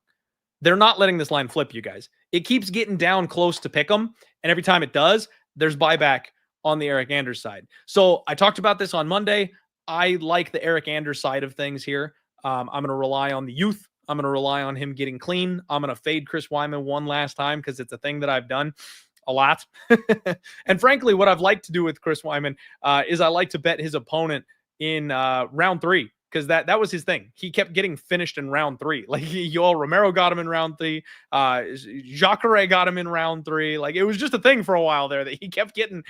They're not letting this line flip, you guys. It keeps getting down close to pick 'em, and every time it does, there's buyback on the Eric Anders side. So I talked about this on Monday. I like the Eric Anders side of things here. I'm going to rely on the youth. I'm going to rely on him getting clean. I'm going to fade Chris Weidman one last time because it's a thing that I've done a lot. And frankly, what I've liked to do with Chris Weidman is I like to bet his opponent in round 3. Because that was his thing. He kept getting finished in round 3. Romero got him in round 3. Jacare got him in round 3. It was just a thing for a while there that he kept getting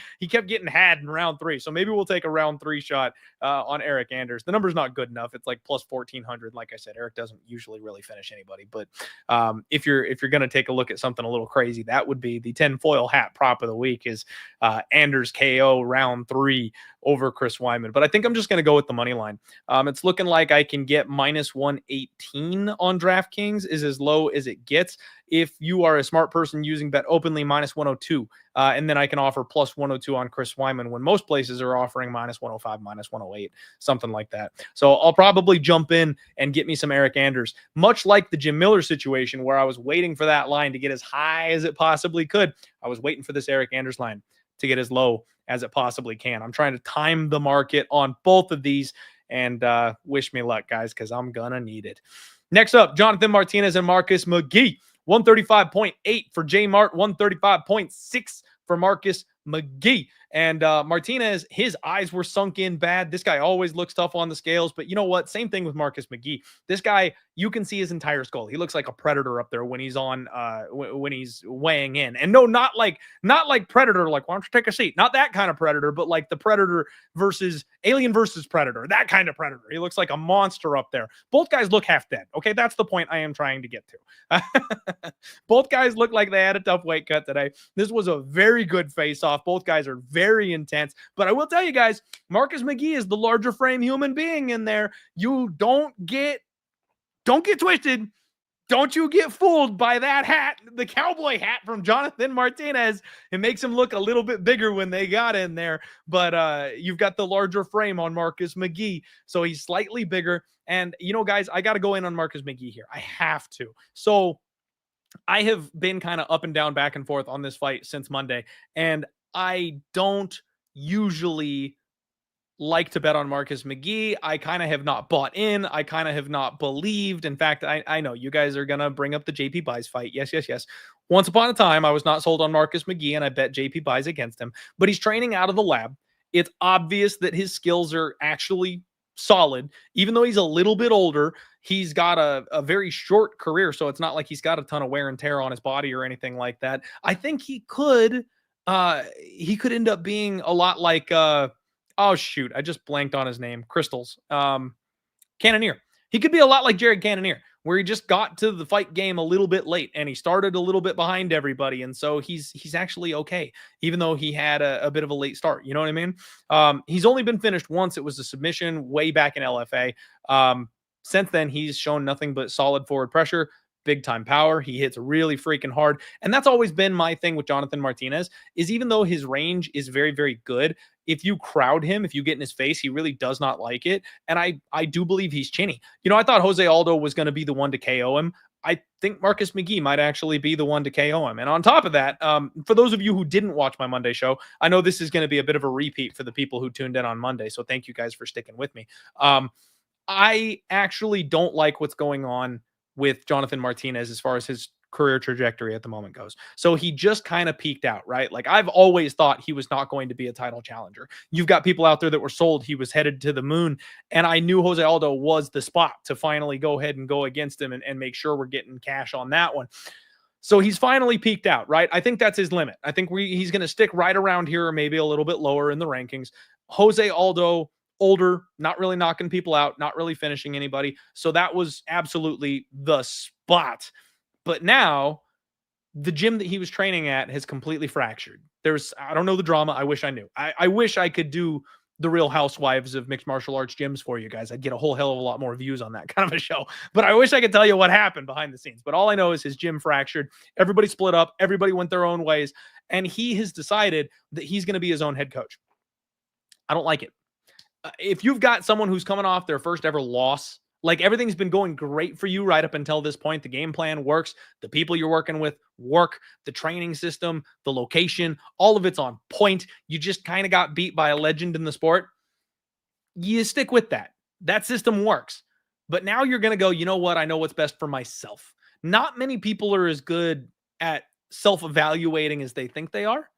had in round 3. So maybe we'll take a round 3 shot on Eric Anders. The number's not good enough. It's plus 1,400. Like I said, Eric doesn't usually really finish anybody. But if you're gonna take a look at something a little crazy, that would be the 10 foil hat prop of the week is Anders KO round 3 over Chris Weidman. But I think I'm just going to go with the money line. It's looking like I can get minus 118 on DraftKings is as low as it gets. If you are a smart person using Bet Openly, minus 102. And then I can offer plus 102 on Chris Weidman when most places are offering minus 105, minus 108, something like that. So I'll probably jump in and get me some Eric Anders, much like the Jim Miller situation where I was waiting for that line to get as high as it possibly could. I was waiting for this Eric Anders line to get as low as it possibly can. I'm trying to time the market on both of these, and wish me luck, guys, because I'm going to need it. Next up, Jonathan Martinez and Marcus McGee. 135.8 for J Mart, 135.6 for Marcus McGee. And Martinez, his eyes were sunk in bad. This guy always looks tough on the scales, but you know what? Same thing with Marcus McGee. This guy, you can see his entire skull. He looks like a predator up there when he's on when he's weighing in. And no, not like Predator, why don't you take a seat? Not that kind of Predator, but the Predator versus Alien versus Predator, that kind of Predator. He looks like a monster up there. Both guys look half dead. Okay, that's the point I am trying to get to. Both guys look like they had a tough weight cut today. This was a very good face-off. Both guys are very intense. But I will tell you guys, Marcus McGee is the larger frame human being in there. You don't get twisted. Don't you get fooled by that hat, the cowboy hat from Jonathan Martinez. It makes him look a little bit bigger when they got in there. But you've got the larger frame on Marcus McGee. So he's slightly bigger. And, guys, I got to go in on Marcus McGee here. I have to. So I have been kind of up and down, back and forth on this fight since Monday. And I don't usually like to bet on Marcus McGee. I kind of have not bought in. I kind of have not believed. In fact, I know you guys are going to bring up the JP Buys fight. Yes. Once upon a time, I was not sold on Marcus McGee, and I bet JP Buys against him. But he's training out of the lab. It's obvious that his skills are actually solid. Even though he's a little bit older, he's got a very short career, so it's not like he's got a ton of wear and tear on his body or anything like that. I think he could end up being a lot like oh shoot, I just blanked on his name. Crystals. Cannonier. He could be a lot like Jared Cannonier, where he just got to the fight game a little bit late and he started a little bit behind everybody. And so he's actually okay, even though he had a bit of a late start. You know what I mean? He's only been finished once. It was a submission way back in LFA. Since then, he's shown nothing but solid forward pressure. big time power. He hits really freaking hard. And that's always been my thing with Jonathan Martinez, is even though his range is very, very good, if you crowd him, if you get in his face, he really does not like it. And I do believe he's chinny. I thought Jose Aldo was going to be the one to KO him. I think Marcus McGee might actually be the one to KO him. And on top of that, for those of you who didn't watch my Monday show, I know this is going to be a bit of a repeat for the people who tuned in on Monday. So thank you guys for sticking with me. I actually don't like what's going on with Jonathan Martinez as far as his career trajectory at the moment goes. So he just kind of peaked out, right? Like, I've always thought he was not going to be a title challenger. You've got people out there that were sold he was headed to the moon, and I knew Jose Aldo was the spot to finally go ahead and go against him and make sure we're getting cash on that one. So he's finally peaked out, right? I think that's his limit. I think he's going to stick right around here or maybe a little bit lower in the rankings. Jose Aldo, older, not really knocking people out, not really finishing anybody. So that was absolutely the spot. But now the gym that he was training at has completely fractured. I don't know the drama. I wish I knew. I wish I could do the Real Housewives of mixed martial arts gyms for you guys. I'd get a whole hell of a lot more views on that kind of a show. But I wish I could tell you what happened behind the scenes. But all I know is his gym fractured. Everybody split up. Everybody went their own ways. And he has decided that he's going to be his own head coach. I don't like it. If you've got someone who's coming off their first ever loss, like, everything's been going great for you right up until this point. The game plan works. The people you're working with work. The training system, the location, all of it's on point. You just kind of got beat by a legend in the sport. You stick with that. That system works. But now you're going to go, you know what? I know what's best for myself. Not many people are as good at self-evaluating as they think they are.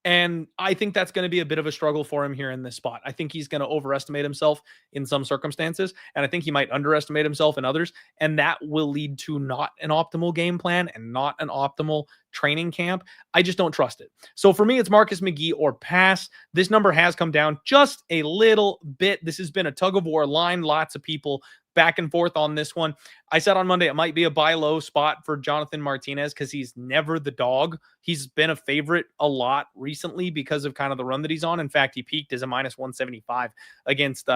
And I think that's going to be a bit of a struggle for him here in this spot. I think he's going to overestimate himself in some circumstances, and I think he might underestimate himself in others, and that will lead to not an optimal game plan and not an optimal training camp. I just don't trust it. So for me, it's Marcus McGee or pass. This number has come down just a little bit. This has been a tug of war line. Lots of people back and forth on this one. I said on Monday it might be a buy low spot for Jonathan Martinez because he's never the dog. He's been a favorite a lot recently because of kind of the run that he's on. In fact, he peaked as a minus 175 against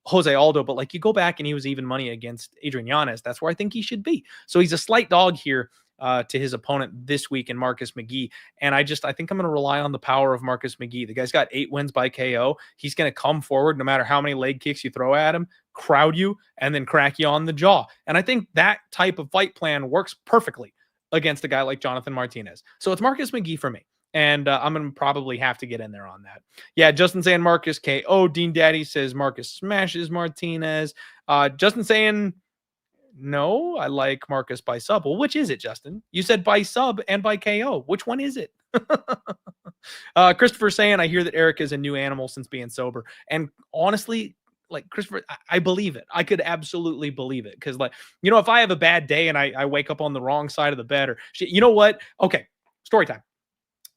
Jose Aldo, but like, you go back and he was even money against Adrian Yanez. That's where I think he should be. So he's a slight dog here to his opponent this week in Marcus McGee. And I think I'm going to rely on the power of Marcus McGee. The guy's got 8 wins by KO. He's going to come forward no matter how many leg kicks you throw at him, crowd you, and then crack you on the jaw. And I think that type of fight plan works perfectly against a guy like Jonathan Martinez. So it's Marcus McGee for me. And I'm going to probably have to get in there on that. Yeah, Justin saying Marcus KO. Dean Daddy says Marcus smashes Martinez. Justin saying, no, I like Marcus by sub. Well, which is it, Justin? You said by sub and by KO. Which one is it? Christopher saying, I hear that Eric is a new animal since being sober. And honestly, like, Christopher, I believe it. I could absolutely believe it. Because, like, if I have a bad day and I wake up on the wrong side of the bed or shit, you know what? Okay, story time.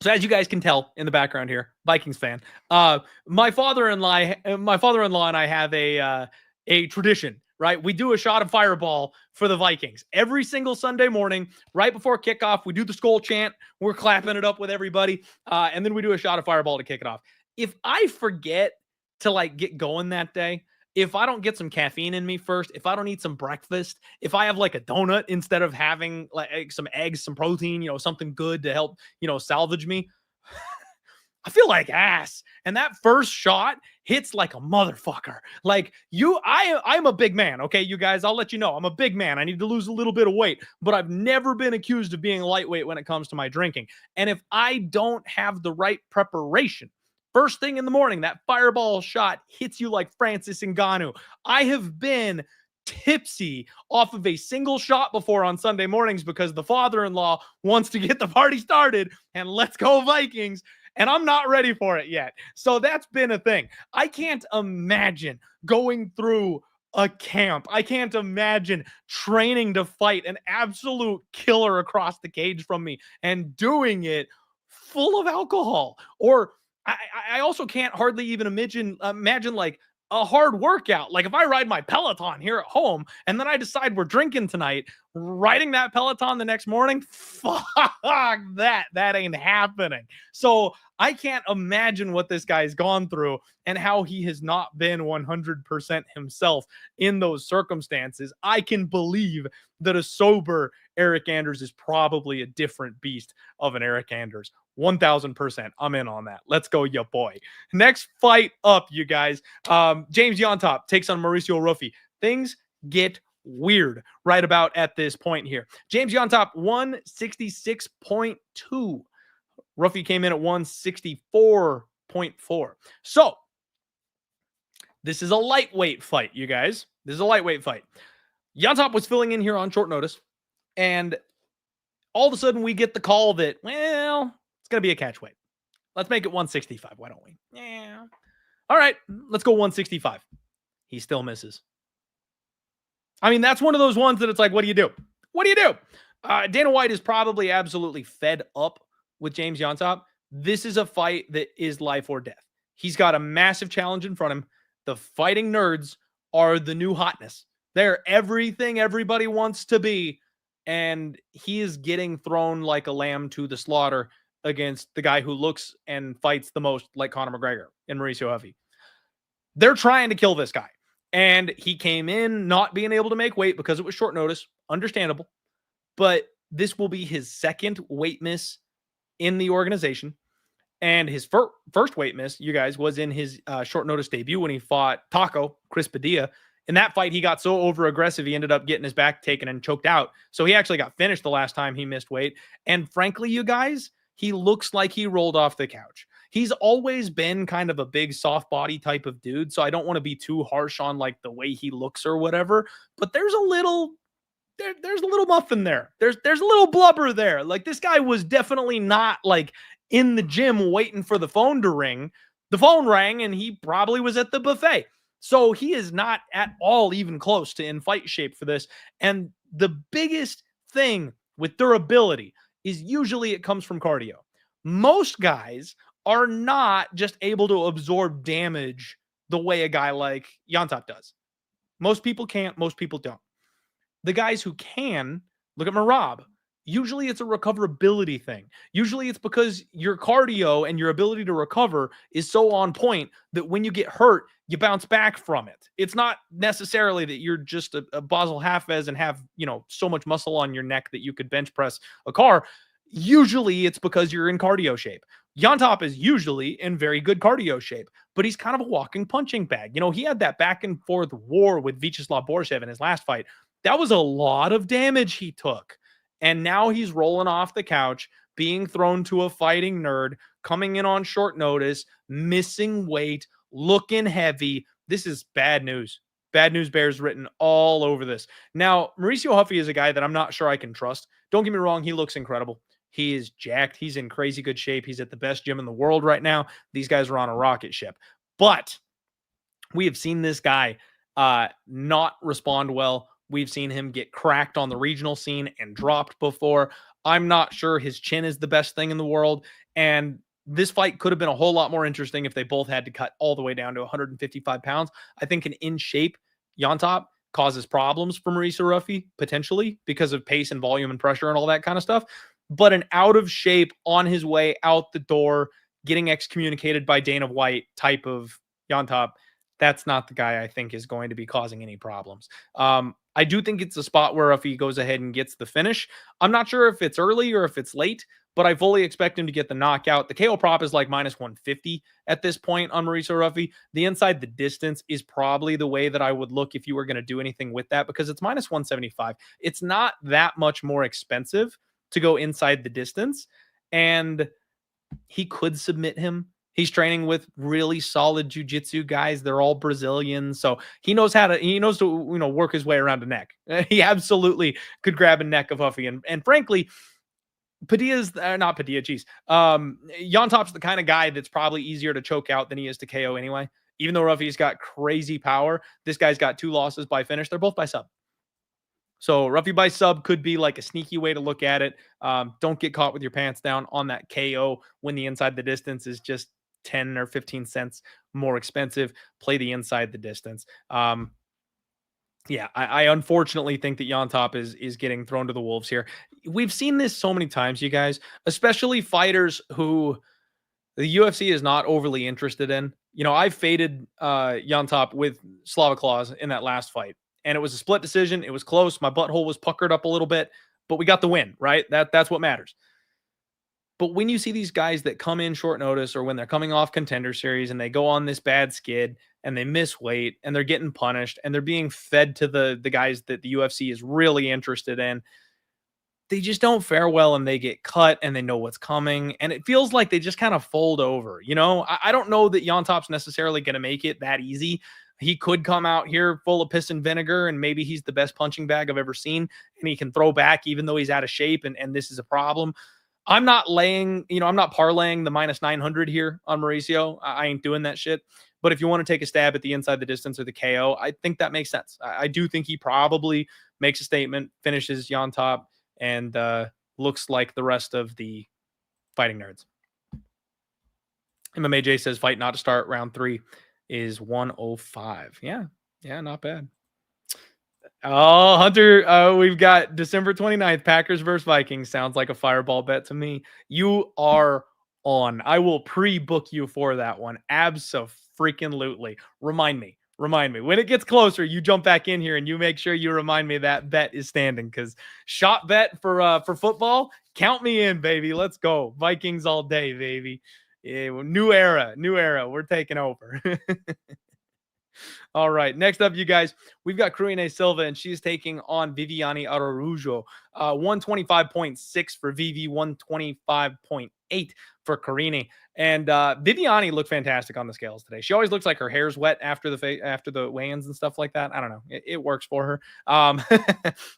So as you guys can tell in the background here, Vikings fan, my father-in-law and I have a tradition, right? We do a shot of Fireball for the Vikings every single Sunday morning, right before kickoff. We do the Skol chant. We're clapping it up with everybody. And then we do a shot of Fireball to kick it off. If I forget to like get going that day, if I don't get some caffeine in me first, if I don't eat some breakfast, if I have like a donut instead of having like some eggs, some protein, something good to help, salvage me, I feel like ass. And that first shot hits like a motherfucker. Like I'm a big man. Okay, you guys, I'll let you know I'm a big man. I need to lose a little bit of weight, but I've never been accused of being lightweight when it comes to my drinking. And if I don't have the right preparation, first thing in the morning, that Fireball shot hits you like Francis Ngannou. I have been tipsy off of a single shot before on Sunday mornings because the father-in-law wants to get the party started and let's go Vikings. And I'm not ready for it yet. So that's been a thing. I can't imagine going through a camp. I can't imagine training to fight an absolute killer across the cage from me and doing it full of alcohol. Or I also can't hardly even imagine like a hard workout. Like if I ride my Peloton here at home and then I decide we're drinking tonight, riding that Peloton the next morning, fuck that. That ain't happening. So I can't imagine what this guy's gone through and how he has not been 100% himself in those circumstances. I can believe that a sober Eric Anders is probably a different beast of an Eric Anders. 1000%. I'm in on that. Let's go, ya boy. Next fight up, you guys. James Yontop takes on Mauricio Ruffy. Things get weird right about at this point here. James Yontop 166.2. Ruffy came in at 164.4. So this is a lightweight fight, you guys. This is a lightweight fight. Yontop was filling in here on short notice, and all of a sudden we get the call that, well, it's going to be a catch weight. Let's make it 165. Why don't we? Yeah. All right, let's go 165. He still misses. I mean, that's one of those ones that it's like, what do you do? What do you do? Dana White is probably absolutely fed up with James Yontop. This is a fight that is life or death. He's got a massive challenge in front of him. The fighting nerds are the new hotness. They're everything everybody wants to be. And he is getting thrown like a lamb to the slaughter against the guy who looks and fights the most like Conor McGregor and Mauricio Huffy. They're trying to kill this guy. And he came in not being able to make weight because it was short notice. Understandable. But this will be his second weight miss in the organization. And his first weight miss, you guys, was in his short notice debut when he fought Taco, Chris Padilla. In that fight, he got so over-aggressive, he ended up getting his back taken and choked out. So he actually got finished the last time he missed weight. And frankly, you guys, he looks like he rolled off the couch. He's always been kind of a big, soft body type of dude. So I don't want to be too harsh on like the way he looks or whatever. But there's a little muffin there. There's a little blubber there. Like this guy was definitely not like in the gym waiting for the phone to ring. The phone rang and he probably was at the buffet. So he is not at all even close to in fight shape for this. And the biggest thing with durability is usually it comes from cardio. Most guys are not just able to absorb damage the way a guy like Yontop does. Most people can't. Most people don't. The guys who can, look at Marab. Usually it's a recoverability thing. Usually it's because your cardio and your ability to recover is so on point that when you get hurt, you bounce back from it. It's not necessarily that you're just a Basel Hafez and have, so much muscle on your neck that you could bench press a car. Usually it's because you're in cardio shape. Yontop is usually in very good cardio shape, but he's kind of a walking punching bag. He had that back and forth war with Vyacheslav Borshev in his last fight. That was a lot of damage he took. And now he's rolling off the couch, being thrown to a fighting nerd, coming in on short notice, missing weight, looking heavy. This is bad news. Bad news bears written all over this. Now, Mauricio Huffy is a guy that I'm not sure I can trust. Don't get me wrong. He looks incredible. He is jacked. He's in crazy good shape. He's at the best gym in the world right now. These guys are on a rocket ship. But we have seen this guy not respond well. We've seen him get cracked on the regional scene and dropped before. I'm not sure his chin is the best thing in the world. And this fight could have been a whole lot more interesting if they both had to cut all the way down to 155 pounds. I think an in-shape Yontop causes problems for Mauricio Ruffy, potentially, because of pace and volume and pressure and all that kind of stuff. But an out-of-shape, on his way out the door, getting excommunicated by Dana White type of Yontop, that's not the guy I think is going to be causing any problems. I do think it's a spot where if he goes ahead and gets the finish, I'm not sure if it's early or if it's late, but I fully expect him to get the knockout. The KO prop is like minus 150 at this point on Mauricio Ruffy. The inside the distance is probably the way that I would look if you were going to do anything with that, because it's minus 175. It's not that much more expensive to go inside the distance, and he could submit him. He's training with really solid jiu-jitsu guys. They're all Brazilians. So he knows to work his way around a neck. He absolutely could grab a neck of Huffy. And frankly, Yontop's the kind of guy that's probably easier to choke out than he is to KO anyway. Even though Ruffy's got crazy power, this guy's got 2 losses by finish. They're both by sub. So Ruffy by sub could be like a sneaky way to look at it. Don't get caught with your pants down on that KO when the inside the distance is just 10 or 15 cents more expensive. Play the inside the distance. Yeah, I unfortunately think that Yyop is getting thrown to the wolves here. We've seen this so many times, you guys, especially fighters who the UFC is not overly interested in. You know, I faded Yyop with Slava Claus in that last fight, and it was a split decision. It was close. My butthole was puckered up a little bit, but we got the win, right? That's what matters. But when you see these guys that come in short notice or when they're coming off Contender Series and they go on this bad skid and they miss weight and they're getting punished and they're being fed to the guys that the UFC is really interested in, they just don't fare well and they get cut and they know what's coming. And it feels like they just kind of fold over. You know, I don't know that Yyop's necessarily going to make it that easy. He could come out here full of piss and vinegar and maybe he's the best punching bag I've ever seen and he can throw back even though he's out of shape and this is a problem. I'm not parlaying the minus 900 here on Mauricio. I ain't doing that shit. But if you want to take a stab at the inside the distance or the KO, I think that makes sense. I do think he probably makes a statement, finishes Yyop, and looks like the rest of the fighting nerds. MMAJ says fight not to start round 3 is 105. Yeah, not bad. Oh, Hunter, we've got December 29th, Packers versus Vikings. Sounds like a fireball bet to me. You are on. I will pre-book you for that one. Abso-freaking-lutely. Remind me. When it gets closer, you jump back in here and you make sure you remind me that bet is standing because shot bet for football, count me in, baby. Let's go. Vikings all day, baby. Yeah, new era. We're taking over. All right. Next up, you guys, we've got Karine Silva, and she's taking on Viviane Araujo. 125.6 for Vivi, 125.8 for Karine. And Viviane looked fantastic on the scales today. She always looks like her hair's wet after the weigh-ins and stuff like that. I don't know. It works for her.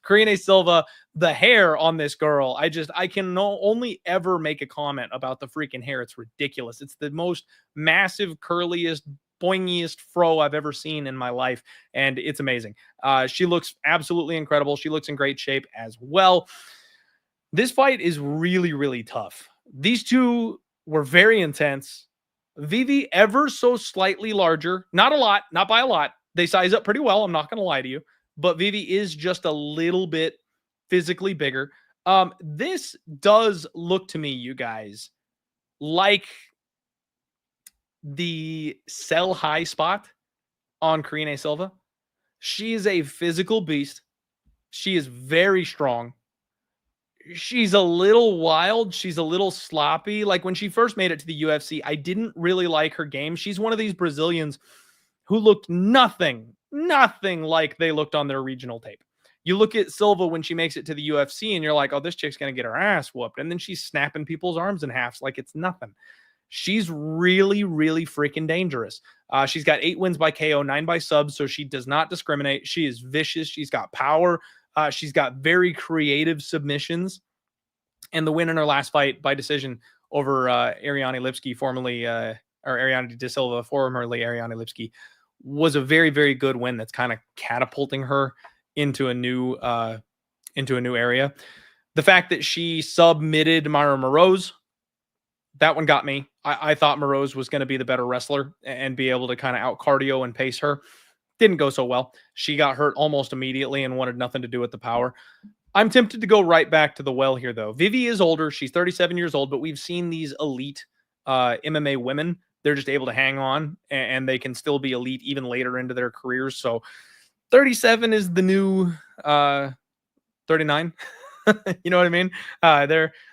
Karine Silva, the hair on this girl, I can only ever make a comment about the freaking hair. It's ridiculous. It's the most massive, curliest, boingiest fro I've ever seen in my life, and it's amazing. She looks absolutely incredible. She looks in great shape as well. This fight is really, really tough. These two were very intense. Vivi ever so slightly larger, not a lot, not by a lot. They size up pretty well, I'm not going to lie to you, but Vivi is just a little bit physically bigger. This does look to me, you guys, like the sell high spot on Karine Silva. She is a physical beast. She is very strong. She's a little wild. She's a little sloppy. Like when she first made it to the UFC, I didn't really like her game. She's one of these Brazilians who looked nothing like they looked on their regional tape. You look at Silva when she makes it to the UFC and you're like, oh, this chick's going to get her ass whooped. And then she's snapping people's arms in halves like it's nothing. She's really, really freaking dangerous. She's got 8 wins by KO, 9 by subs, so she does not discriminate. She is vicious. She's got power. She's got very creative submissions. And the win in her last fight by decision over Ariane Lipski, Ariane De Silva, formerly Ariane Lipski, was a very, very good win that's kind of catapulting her into a new area. The fact that she submitted Myra Moroz, that one got me. I thought Moroz was going to be the better wrestler and be able to kind of out cardio and pace her. Didn't go so well. She got hurt almost immediately and wanted nothing to do with the power. I'm tempted to go right back to the well here, though. Vivi is older. She's 37 years old, but we've seen these elite MMA women. They're just able to hang on, and they can still be elite even later into their careers. So 37 is the new 39. You know what I mean?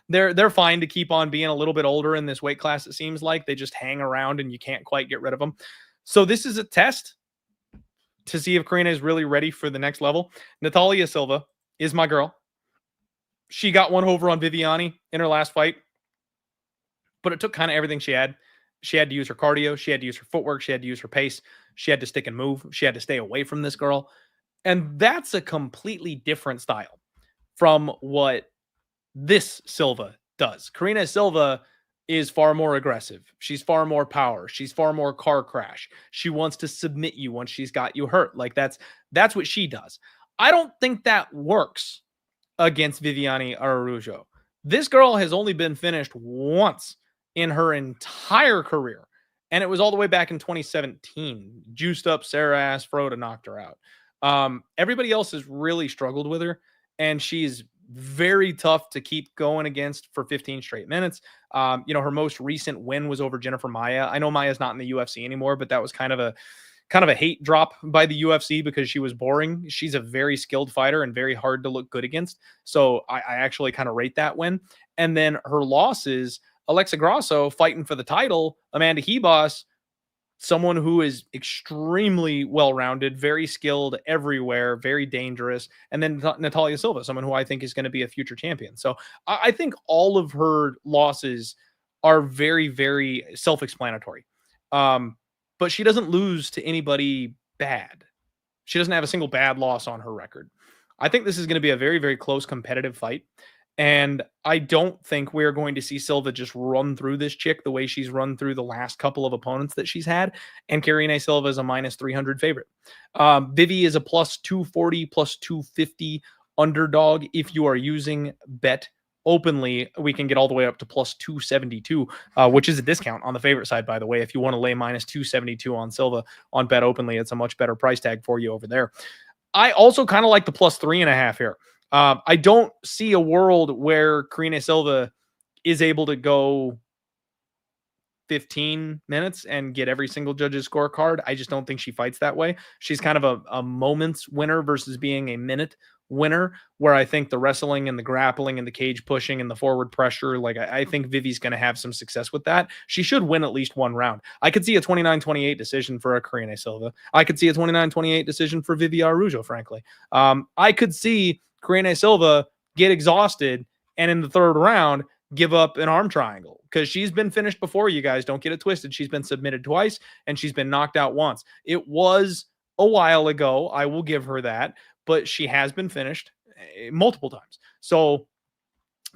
They're fine to keep on being a little bit older in this weight class. It seems like they just hang around and you can't quite get rid of them. So this is a test to see if Karine is really ready for the next level. Natalia Silva is my girl. She got one over on Viviane in her last fight, but it took kind of everything she had. She had to use her cardio. She had to use her footwork. She had to use her pace. She had to stick and move. She had to stay away from this girl. And that's a completely different style from what this Silva does. Karine Silva is far more aggressive. She's far more power. She's far more car crash. She wants to submit you once she's got you hurt. Like that's what she does. I don't think that works against Viviane Araujo. This girl has only been finished once in her entire career, and it was all the way back in 2017. Juiced up Sarah Asfroda knocked her out. Everybody else has really struggled with her, and she's very tough to keep going against for 15 straight minutes. Her most recent win was over Jennifer Maia. I know Maia's not in the UFC anymore, but that was kind of a hate drop by the UFC because she was boring. She's a very skilled fighter and very hard to look good against. So I actually kind of rate that win. And then her losses, Alexa Grasso fighting for the title, Amanda Hebos, someone who is extremely well-rounded, very skilled everywhere, very dangerous. And then Natalia Silva, someone who I think is going to be a future champion. So I think all of her losses are very, very self-explanatory. But she doesn't lose to anybody bad. She doesn't have a single bad loss on her record. I think this is going to be a very, very close competitive fight. And I don't think we're going to see Silva just run through this chick the way she's run through the last couple of opponents that she's had. And Karine Silva is a minus 300 favorite. Vivi is a plus 240, plus 250 underdog. If you are using Bet Openly, we can get all the way up to plus 272, which is a discount on the favorite side, by the way. If you want to lay minus 272 on Silva on Bet Openly, it's a much better price tag for you over there. I also kind of like the plus 3.5 here. I don't see a world where Karine Silva is able to go 15 minutes and get every single judge's scorecard. I just don't think she fights that way. She's kind of a moments winner versus being a minute winner, where I think the wrestling and the grappling and the cage pushing and the forward pressure, like I think Vivi's going to have some success with that. She should win at least one round. I could see a 29-28 decision for a Karine Silva. I could see a 29-28 decision for Vivi Araujo, frankly. I could see Karine Silva get exhausted and in the third round give up an arm triangle, because she's been finished before, you guys. Don't get it twisted. She's been submitted twice and she's been knocked out once. It was a while ago, I will give her that, but she has been finished multiple times. So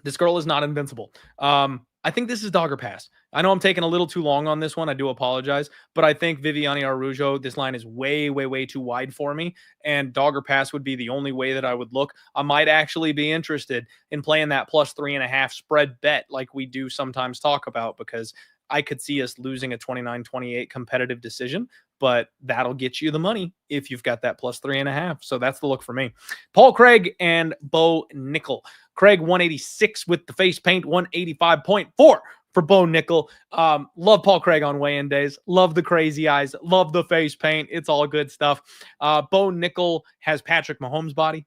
this girl is not invincible. I think this is dogger pass. I know I'm taking a little too long on this one. I do apologize, but I think Viviane Araujo, this line is way, way, way too wide for me, and dogger pass would be the only way that I would look. I might actually be interested in playing that plus 3.5 spread bet like we do sometimes talk about, because I could see us losing a 29-28 competitive decision, but that'll get you the money if you've got that plus 3.5. So that's the look for me. Paul Craig and Bo Nickal. Craig 186 with the face paint, 185.4 for Bo Nickal. Love Paul Craig on weigh-in days. Love the crazy eyes. Love the face paint. It's all good stuff. Bo Nickal has Patrick Mahomes' body.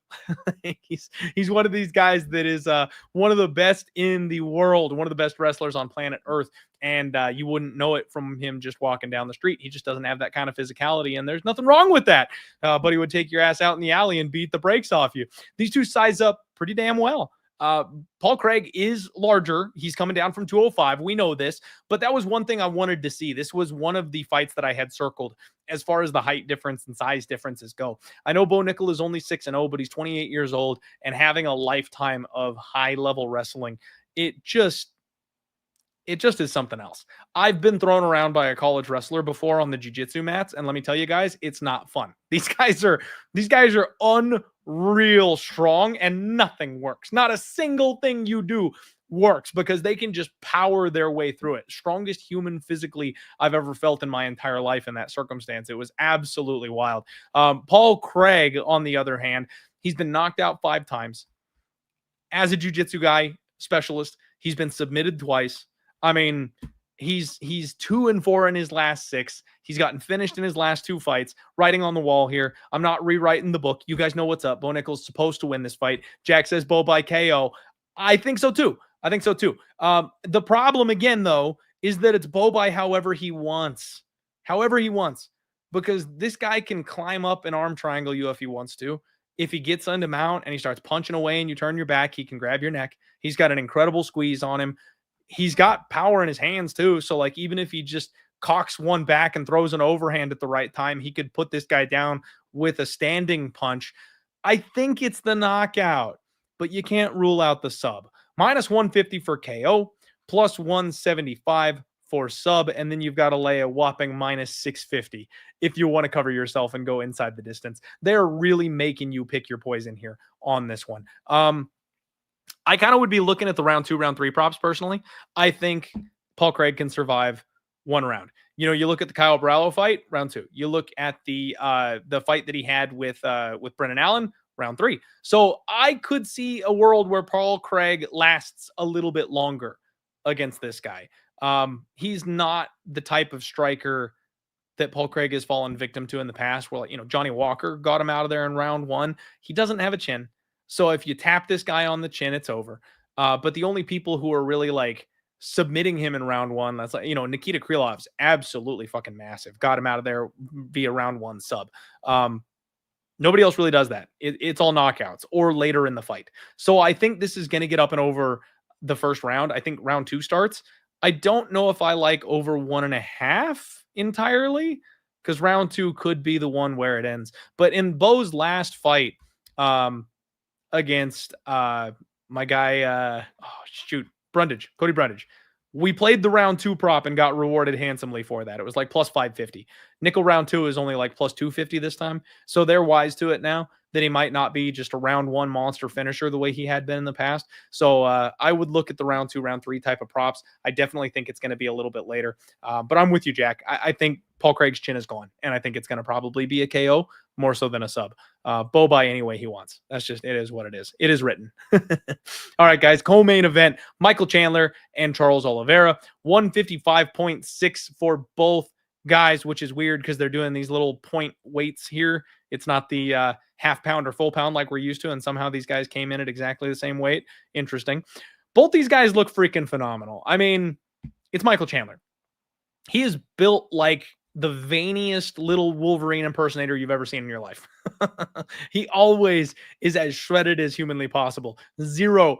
he's one of these guys that is one of the best in the world, one of the best wrestlers on planet Earth. And you wouldn't know it from him just walking down the street. He just doesn't have that kind of physicality, and there's nothing wrong with that. But he would take your ass out in the alley and beat the brakes off you. These two size up pretty damn well. Paul Craig is larger. He's coming down from 205. We know this, but that was one thing I wanted to see. This was one of the fights that I had circled as far as the height difference and size differences go. I know Bo Nickal is only 6-0, but he's 28 years old and having a lifetime of high level wrestling. It just is something else. I've been thrown around by a college wrestler before on the jiu-jitsu mats, and let me tell you guys, it's not fun. These guys are unreal strong, and nothing works. Not a single thing you do works, because they can just power their way through it. Strongest human physically I've ever felt in my entire life in that circumstance. It was absolutely wild. Paul Craig, on the other hand, he's been knocked out 5 times. As a jiu-jitsu guy, specialist, he's been submitted twice. I mean, he's 2-4 in his last 6. He's gotten finished in his last 2 fights. Writing on the wall here. I'm not rewriting the book. You guys know what's up. Bo Nickal's supposed to win this fight. Jack says Bo by KO. I think so too. The problem again, though, is that it's Bo by however he wants. Because this guy can climb up an arm triangle you if he wants to. If he gets under mount and he starts punching away and you turn your back, he can grab your neck. He's got an incredible squeeze on him. He's got power in his hands too. So like, even if he just cocks one back and throws an overhand at the right time, he could put this guy down with a standing punch. I think it's the knockout, but you can't rule out the sub. Minus 150 for KO, plus 175 for sub. And then you've got to lay a whopping minus 650 if you want to cover yourself and go inside the distance. They're really making you pick your poison here on this one. I kind of would be looking at the round 2, round 3 props personally. I think Paul Craig can survive 1 round. You look at the Kyle Brallo fight, round 2. You look at the fight that he had with Brendan Allen, round 3. So I could see a world where Paul Craig lasts a little bit longer against this guy. He's not the type of striker that Paul Craig has fallen victim to in the past, where Johnny Walker got him out of there in round 1. He doesn't have a chin. So if you tap this guy on the chin, it's over. But the only people who are really like submitting him in round 1, that's like, Nikita Krylov's absolutely fucking massive. Got him out of there via round 1 sub. Nobody else really does that. It's all knockouts or later in the fight. So I think this is going to get up and over the first round. I think round 2 starts. I don't know if I like over 1.5 entirely, because round 2 could be the one where it ends. But in Bo's last fight against my guy, Cody Brundage, we played the round 2 prop and got rewarded handsomely for that. It was like plus 550. Nickal round 2 is only like plus 250 this time. So they're wise to it now that he might not be just a round 1 monster finisher the way he had been in the past. So I would look at the round 2, round 3 type of props. I definitely think it's going to be a little bit later. But I'm with you, Jack. I think Paul Craig's chin is gone, and I think it's going to probably be a KO more so than a sub. Bo by any way he wants. That's just, it is what it is. It is written. All right, guys, co-main event, Michael Chandler and Charles Olivera, 155.6 for both guys, which is weird because they're doing these little point weights here. It's not the half pound or full pound like we're used to, and somehow these guys came in at exactly the same weight. Interesting. Both these guys look freaking phenomenal. I mean, it's Michael Chandler. He is built like the veiniest little Wolverine impersonator you've ever seen in your life. He always is as shredded as humanly possible. 0%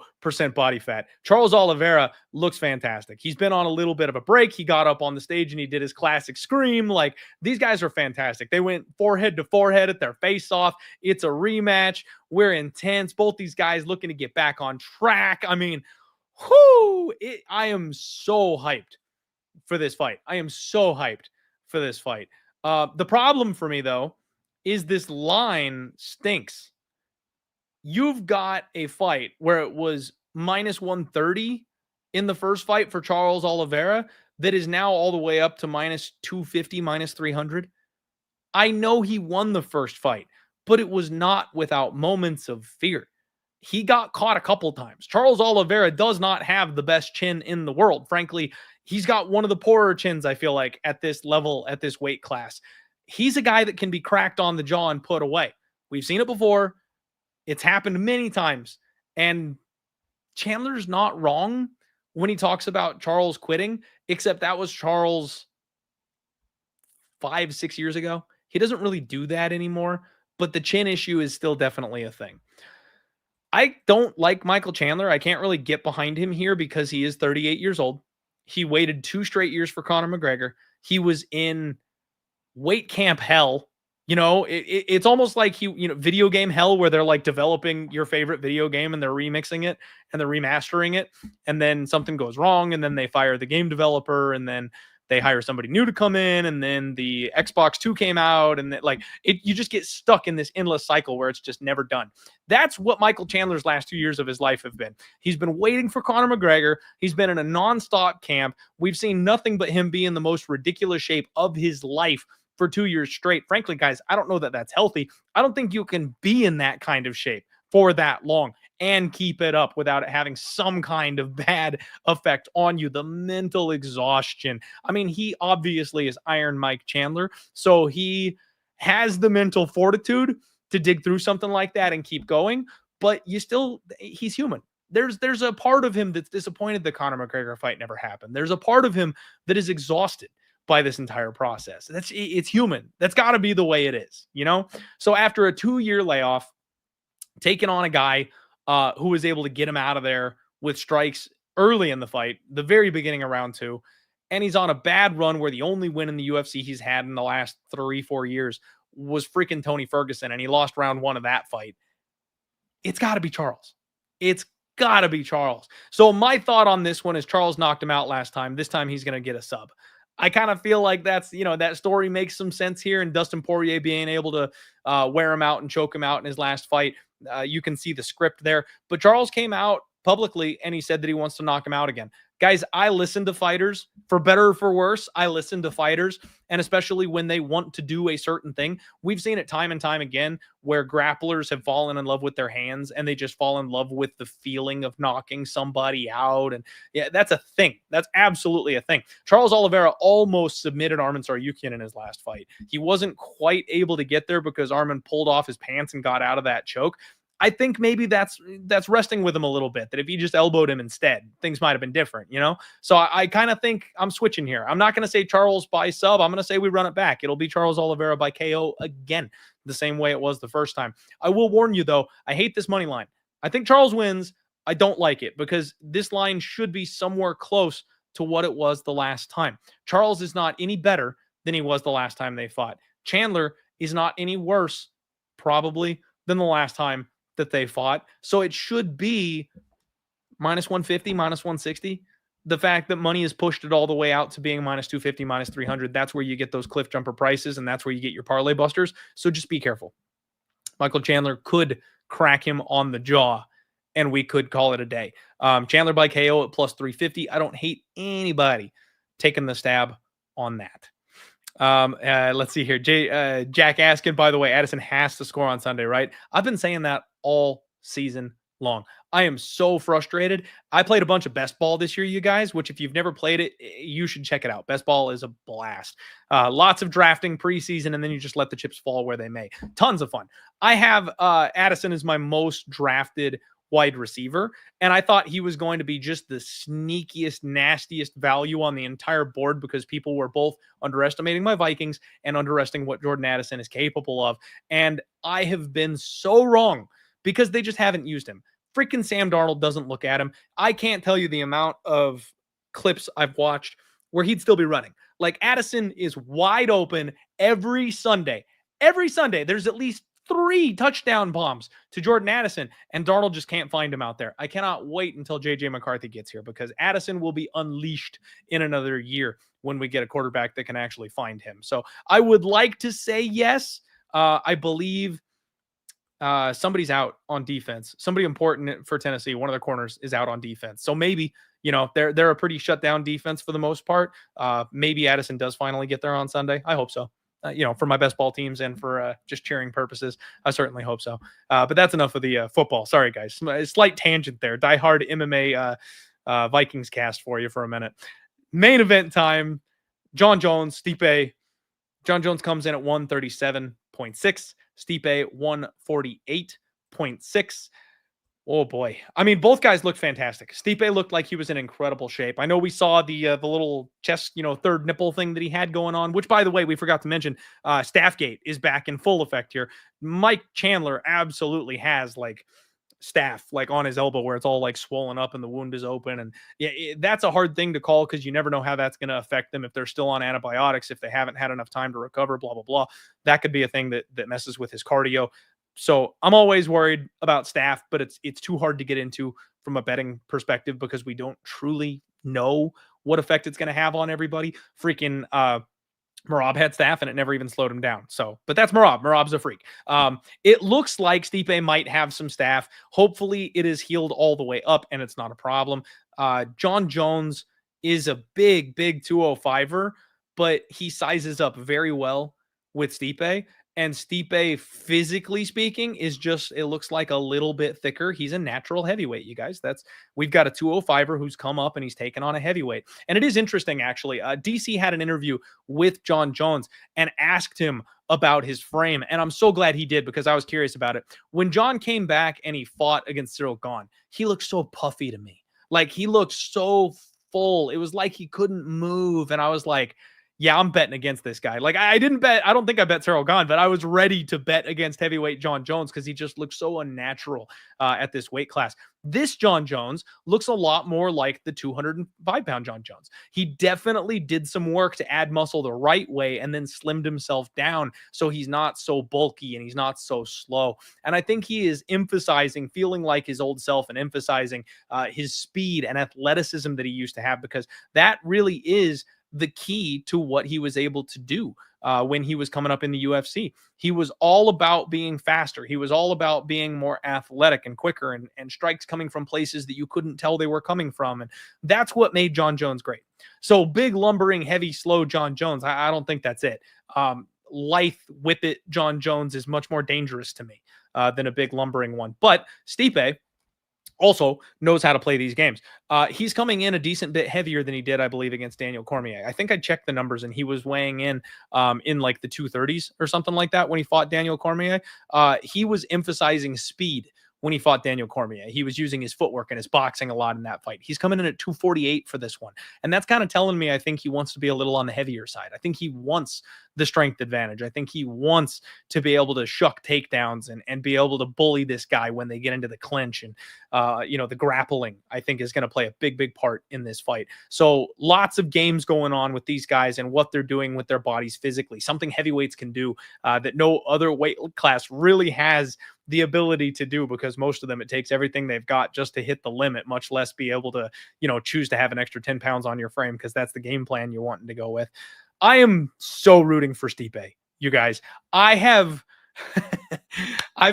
body fat. Charles Olivera looks fantastic. He's been on a little bit of a break. He got up on the stage and he did his classic scream. Like, these guys are fantastic. They went forehead to forehead at their face off. It's a rematch. We're intense. Both these guys looking to get back on track. I mean, I am so hyped for this fight. I am so hyped for this fight. The problem for me, though, is this line stinks. You've got a fight where it was minus 130 in the first fight for Charles Olivera that is now all the way up to minus 250, minus 300. I know he won the first fight, but it was not without moments of fear. He got caught a couple times. Charles Olivera does not have the best chin in the world. Frankly, he's got one of the poorer chins, I feel like, at this level, at this weight class. He's a guy that can be cracked on the jaw and put away. We've seen it before. It's happened many times. And Chandler's not wrong when he talks about Charles quitting, except that was Charles 5-6 years ago. He doesn't really do that anymore, but the chin issue is still definitely a thing. I don't like Michael Chandler. I can't really get behind him here because he is 38 years old. He waited 2 straight years for Conor McGregor. He was in weight camp hell. It's almost like video game hell, where they're like developing your favorite video game and they're remixing it and they're remastering it. And then something goes wrong and then they fire the game developer and then they hire somebody new to come in, and then the Xbox 2 came out, and you just get stuck in this endless cycle where it's just never done. That's what Michael Chandler's last 2 years of his life have been. He's been waiting for Conor McGregor. He's been in a nonstop camp. We've seen nothing but him be in the most ridiculous shape of his life for 2 years straight. Frankly, guys, I don't know that that's healthy. I don't think you can be in that kind of shape for that long and keep it up without it having some kind of bad effect on you. The mental exhaustion. I mean, he obviously is Iron Mike Chandler, so he has the mental fortitude to dig through something like that and keep going, but he's human. There's a part of him that's disappointed the Conor McGregor fight never happened. There's a part of him that is exhausted by this entire process. It's human. That's got to be the way it is, So after a 2-year layoff, taking on a guy who was able to get him out of there with strikes early in the fight, the very beginning of round 2, and he's on a bad run where the only win in the UFC he's had in the last 3-4 years was freaking Tony Ferguson, and he lost round 1 of that fight. It's got to be Charles. It's got to be Charles. So my thought on this one is Charles knocked him out last time. This time he's going to get a sub. I kind of feel like that's, that story makes some sense here, and Dustin Poirier being able to wear him out and choke him out in his last fight. You can see the script there. But Charles came out publicly, and he said that he wants to knock him out again. Guys, I listen to fighters, for better or for worse. I listen to fighters, and especially when they want to do a certain thing. We've seen it time and time again where grapplers have fallen in love with their hands, and they just fall in love with the feeling of knocking somebody out. And yeah, that's a thing. That's absolutely a thing. Charles Oliveira almost submitted Arman Tsarukyan in his last fight. He wasn't quite able to get there because Arman pulled off his pants and got out of that choke. I think maybe that's resting with him a little bit, that if he just elbowed him instead, things might have been different, you know? So I kind of think I'm switching here. I'm not going to say Charles by sub. I'm going to say we run it back. It'll be Charles Oliveira by KO again, the same way it was the first time. I will warn you, though, I hate this money line. I think Charles wins. I don't like it because this line should be somewhere close to what it was the last time. Charles is not any better than he was the last time they fought. Chandler is not any worse, probably, than the last time that they fought. So it should be minus 150, minus 160. The fact that money has pushed it all the way out to being minus 250, minus 300, that's where you get those cliff jumper prices, and that's where you get your parlay busters. So just be careful. Michael Chandler could crack him on the jaw, and we could call it a day. Chandler by KO at plus 350. I don't hate anybody taking the stab on that. Let's see here. Jack asking, by the way, Addison has to score on Sunday, right? I've been saying that all season long. I am so frustrated. I played a bunch of best ball this year, you guys, which if you've never played it, you should check it out. Best ball is a blast. Lots of drafting preseason, and then you just let the chips fall where they may. Tons of fun. I have Addison as my most drafted wide receiver, and I thought he was going to be just the sneakiest, nastiest value on the entire board because people were both underestimating my Vikings and underestimating what Jordan Addison is capable of. And I have been so wrong because they just haven't used him. Freaking Sam Darnold doesn't look at him. I can't tell you the amount of clips I've watched where he'd still be running. Like, Addison is wide open every Sunday. Every Sunday, there's at least 3 touchdown bombs to Jordan Addison, and Darnold just can't find him out there. I cannot wait until J.J. McCarthy gets here because Addison will be unleashed in another year when we get a quarterback that can actually find him. So I would like to say yes. I believe somebody's out on defense. Somebody important for Tennessee, one of their corners, is out on defense. So maybe, you know, they're a pretty shut down defense for the most part. Maybe Addison does finally get there on Sunday. I hope so. You know, for my best ball teams and for just cheering purposes, I certainly hope so. But that's enough of the football. Sorry, guys. Slight tangent there. Die hard MMA Vikings cast for you for a minute. Main event time. Jon Jones, Stipe. Jon Jones comes in at 137.6. Stipe 148.6. Oh boy. I mean, both guys look fantastic. Stipe looked like he was in incredible shape. I know we saw the little chest, third nipple thing that he had going on, which, by the way, we forgot to mention, Staffgate is back in full effect here. Mike Chandler absolutely has staph on his elbow where it's all swollen up and the wound is open. And yeah, that's a hard thing to call because you never know how that's going to affect them if they're still on antibiotics, if they haven't had enough time to recover, blah, blah, blah. That could be a thing that messes with his cardio. So I'm always worried about staph, but it's too hard to get into from a betting perspective because we don't truly know what effect it's going to have on everybody. Freaking Merab had staph and it never even slowed him down. So, but that's Merab. Merab's a freak. It looks like Stipe might have some staph. Hopefully it is healed all the way up and it's not a problem. Jon Jones is a big 205er, but he sizes up very well with Stipe. And Stipe, physically speaking, it looks like a little bit thicker. He's a natural heavyweight, you guys. We've got a 205er who's come up and he's taken on a heavyweight. And it is interesting, actually. DC had an interview with Jon Jones and asked him about his frame. And I'm so glad he did because I was curious about it. When Jon came back and he fought against Cyril Gane, he looked so puffy to me. He looked so full. It was like he couldn't move. And I was like, yeah, I'm betting against this guy. I don't think I bet Cyril Gane, but I was ready to bet against heavyweight Jon Jones because he just looks so unnatural at this weight class. This Jon Jones looks a lot more like the 205-pound Jon Jones. He definitely did some work to add muscle the right way and then slimmed himself down so he's not so bulky and he's not so slow. And I think he is emphasizing feeling like his old self and emphasizing his speed and athleticism that he used to have because that really is the key to what he was able to do when he was coming up in the UFC. He was all about being faster. He was all about being more athletic and quicker, and strikes coming from places that you couldn't tell they were coming from. And that's what made Jon Jones great. So big, lumbering, heavy, slow Jon Jones, I don't think that's it. Lithe, whip it Jon Jones is much more dangerous to me than a big, lumbering one. But Stipe also knows how to play these games. He's coming in a decent bit heavier than he did, I believe, against Daniel Cormier. I think I checked the numbers, and he was weighing in like the 230s or something like that when he fought Daniel Cormier. He was emphasizing speed when he fought Daniel Cormier. He was using his footwork and his boxing a lot in that fight. He's coming in at 248 for this one. And that's kind of telling me I think he wants to be a little on the heavier side. I think he wants the strength advantage. I think he wants to be able to shuck takedowns and be able to bully this guy when they get into the clinch. And, the grappling, I think, is going to play a big, big part in this fight. So lots of games going on with these guys and what they're doing with their bodies physically. Something heavyweights can do that no other weight class really has the ability to do, because most of them, it takes everything they've got just to hit the limit, much less be able to, choose to have an extra 10 pounds on your frame, because that's the game plan you're wanting to go with. I am so rooting for Stipe, you guys. I've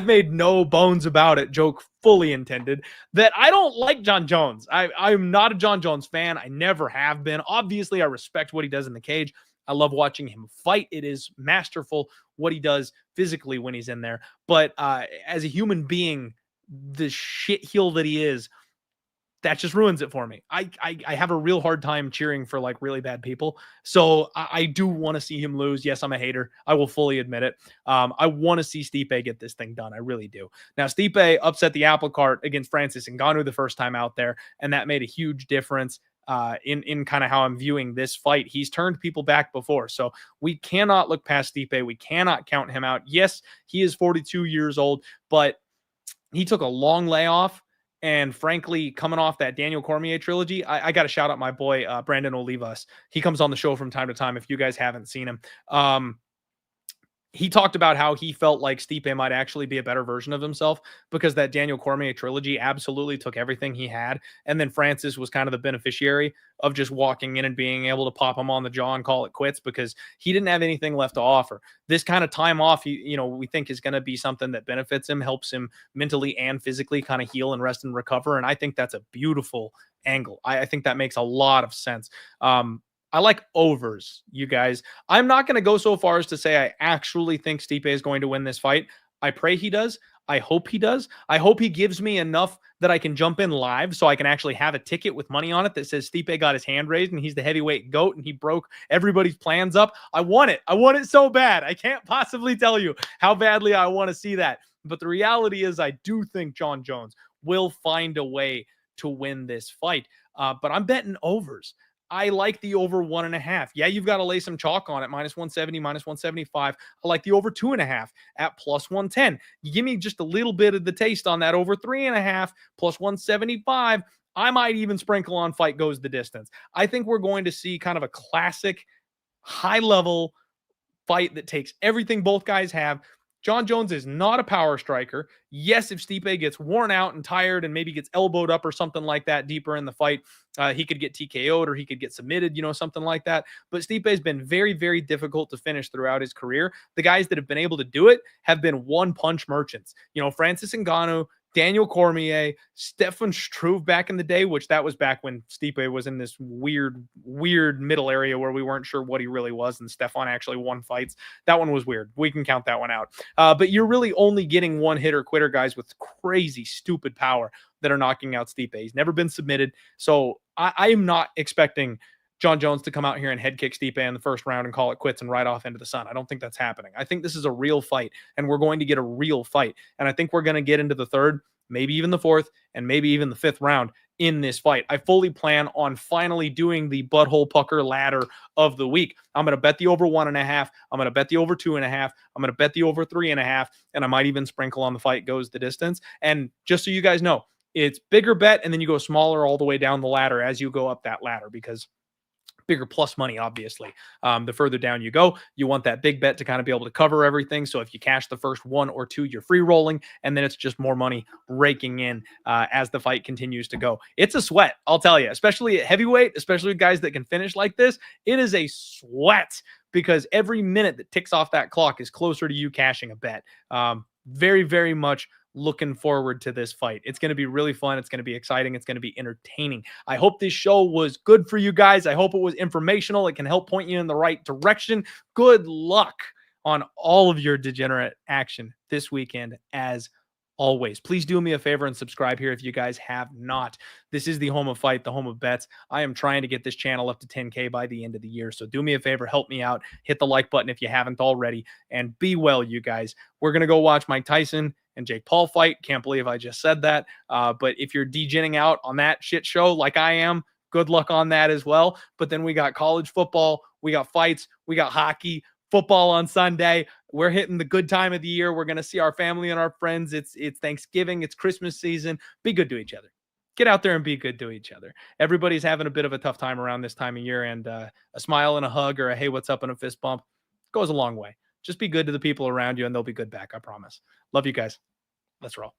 made no bones about it, joke fully intended, that I don't like Jon Jones. I'm not a Jon Jones fan. I never have been. Obviously, I respect what he does in the cage. I love watching him fight. It is masterful what he does physically when he's in there. But as a human being, the shitheel that he is, that just ruins it for me. I have a real hard time cheering for like really bad people. So I do want to see him lose. Yes, I'm a hater. I will fully admit it. I want to see Stipe get this thing done. I really do. Now, Stipe upset the apple cart against Francis Ngannou the first time out there, and that made a huge difference in kind of how I'm viewing this fight. He's turned people back before, so we cannot look past Stipe. We cannot count him out. Yes, he is 42 years old, but he took a long layoff. And frankly, coming off that Daniel Cormier trilogy, I got to shout out my boy, Brandon Olivas. He comes on the show from time to time if you guys haven't seen him. He talked about how he felt like Stipe might actually be a better version of himself, because that Daniel Cormier trilogy absolutely took everything he had. And then Francis was kind of the beneficiary of just walking in and being able to pop him on the jaw and call it quits, because he didn't have anything left to offer. This kind of time off, we think is going to be something that benefits him, helps him mentally and physically kind of heal and rest and recover. And I think that's a beautiful angle. I think that makes a lot of sense. I like overs, you guys. I'm not going to go so far as to say I actually think Stipe is going to win this fight. I pray he does. I hope he does. I hope he gives me enough that I can jump in live so I can actually have a ticket with money on it that says Stipe got his hand raised and he's the heavyweight GOAT and he broke everybody's plans up. I want it. I want it so bad. I can't possibly tell you how badly I want to see that. But the reality is I do think Jon Jones will find a way to win this fight. But I'm betting overs. I like the over 1.5. Yeah, you've got to lay some chalk on it. -170, -175. I like the over 2.5 at +110. You give me just a little bit of the taste on that over 3.5 +175. I might even sprinkle on fight goes the distance. I think we're going to see kind of a classic high level fight that takes everything both guys have. Jon Jones is not a power striker. Yes, if Stipe gets worn out and tired and maybe gets elbowed up or something like that deeper in the fight, he could get TKO'd or he could get submitted, something like that. But Stipe has been very, very difficult to finish throughout his career. The guys that have been able to do it have been one-punch merchants. Francis Ngannou, Daniel Cormier, Stefan Struve back in the day, which that was back when Stipe was in this weird middle area where we weren't sure what he really was, and Stefan actually won fights. That one was weird. We can count that one out. But you're really only getting one-hitter quitter guys with crazy, stupid power that are knocking out Stipe. He's never been submitted, so I am not expecting Jon Jones to come out here and head kick Stipe in the first round and call it quits and ride off into the sun. I don't think that's happening. I think this is a real fight, and we're going to get a real fight. And I think we're going to get into the third, maybe even the fourth, and maybe even the fifth round in this fight. I fully plan on finally doing the butthole pucker ladder of the week. I'm going to bet the over 1.5. I'm going to bet the over 2.5. I'm going to bet the over 3.5. And I might even sprinkle on the fight goes the distance. And just so you guys know, it's bigger bet, and then you go smaller all the way down the ladder as you go up that ladder, because bigger plus money, obviously. The further down you go, you want that big bet to kind of be able to cover everything. So if you cash the first 1 or 2, you're free rolling, and then it's just more money raking in as the fight continues to go. It's a sweat, I'll tell you, especially at heavyweight, especially with guys that can finish like this. It is a sweat because every minute that ticks off that clock is closer to you cashing a bet. Very, very much looking forward to this fight. It's going to be really fun. It's going to be exciting. It's going to be entertaining. I hope this show was good for you guys. I hope it was informational. It can help point you in the right direction. Good luck on all of your degenerate action this weekend, as always. Please do me a favor and subscribe here if you guys have not. This is the home of fight, the home of bets. I am trying to get this channel up to 10K by the end of the year. So do me a favor, help me out. Hit the like button if you haven't already, and be well, you guys. We're going to go watch Mike Tyson and Jake Paul fight. Can't believe I just said that. But if you're degenning out on that shit show like I am, good luck on that as well. But then we got college football, we got fights, we got hockey, football on Sunday. We're hitting the good time of the year. We're going to see our family and our friends. It's Thanksgiving. It's Christmas season. Be good to each other. Get out there and be good to each other. Everybody's having a bit of a tough time around this time of year, and a smile and a hug or a hey, what's up, and a fist bump goes a long way. Just be good to the people around you, and they'll be good back. I promise. Love you guys. Let's roll.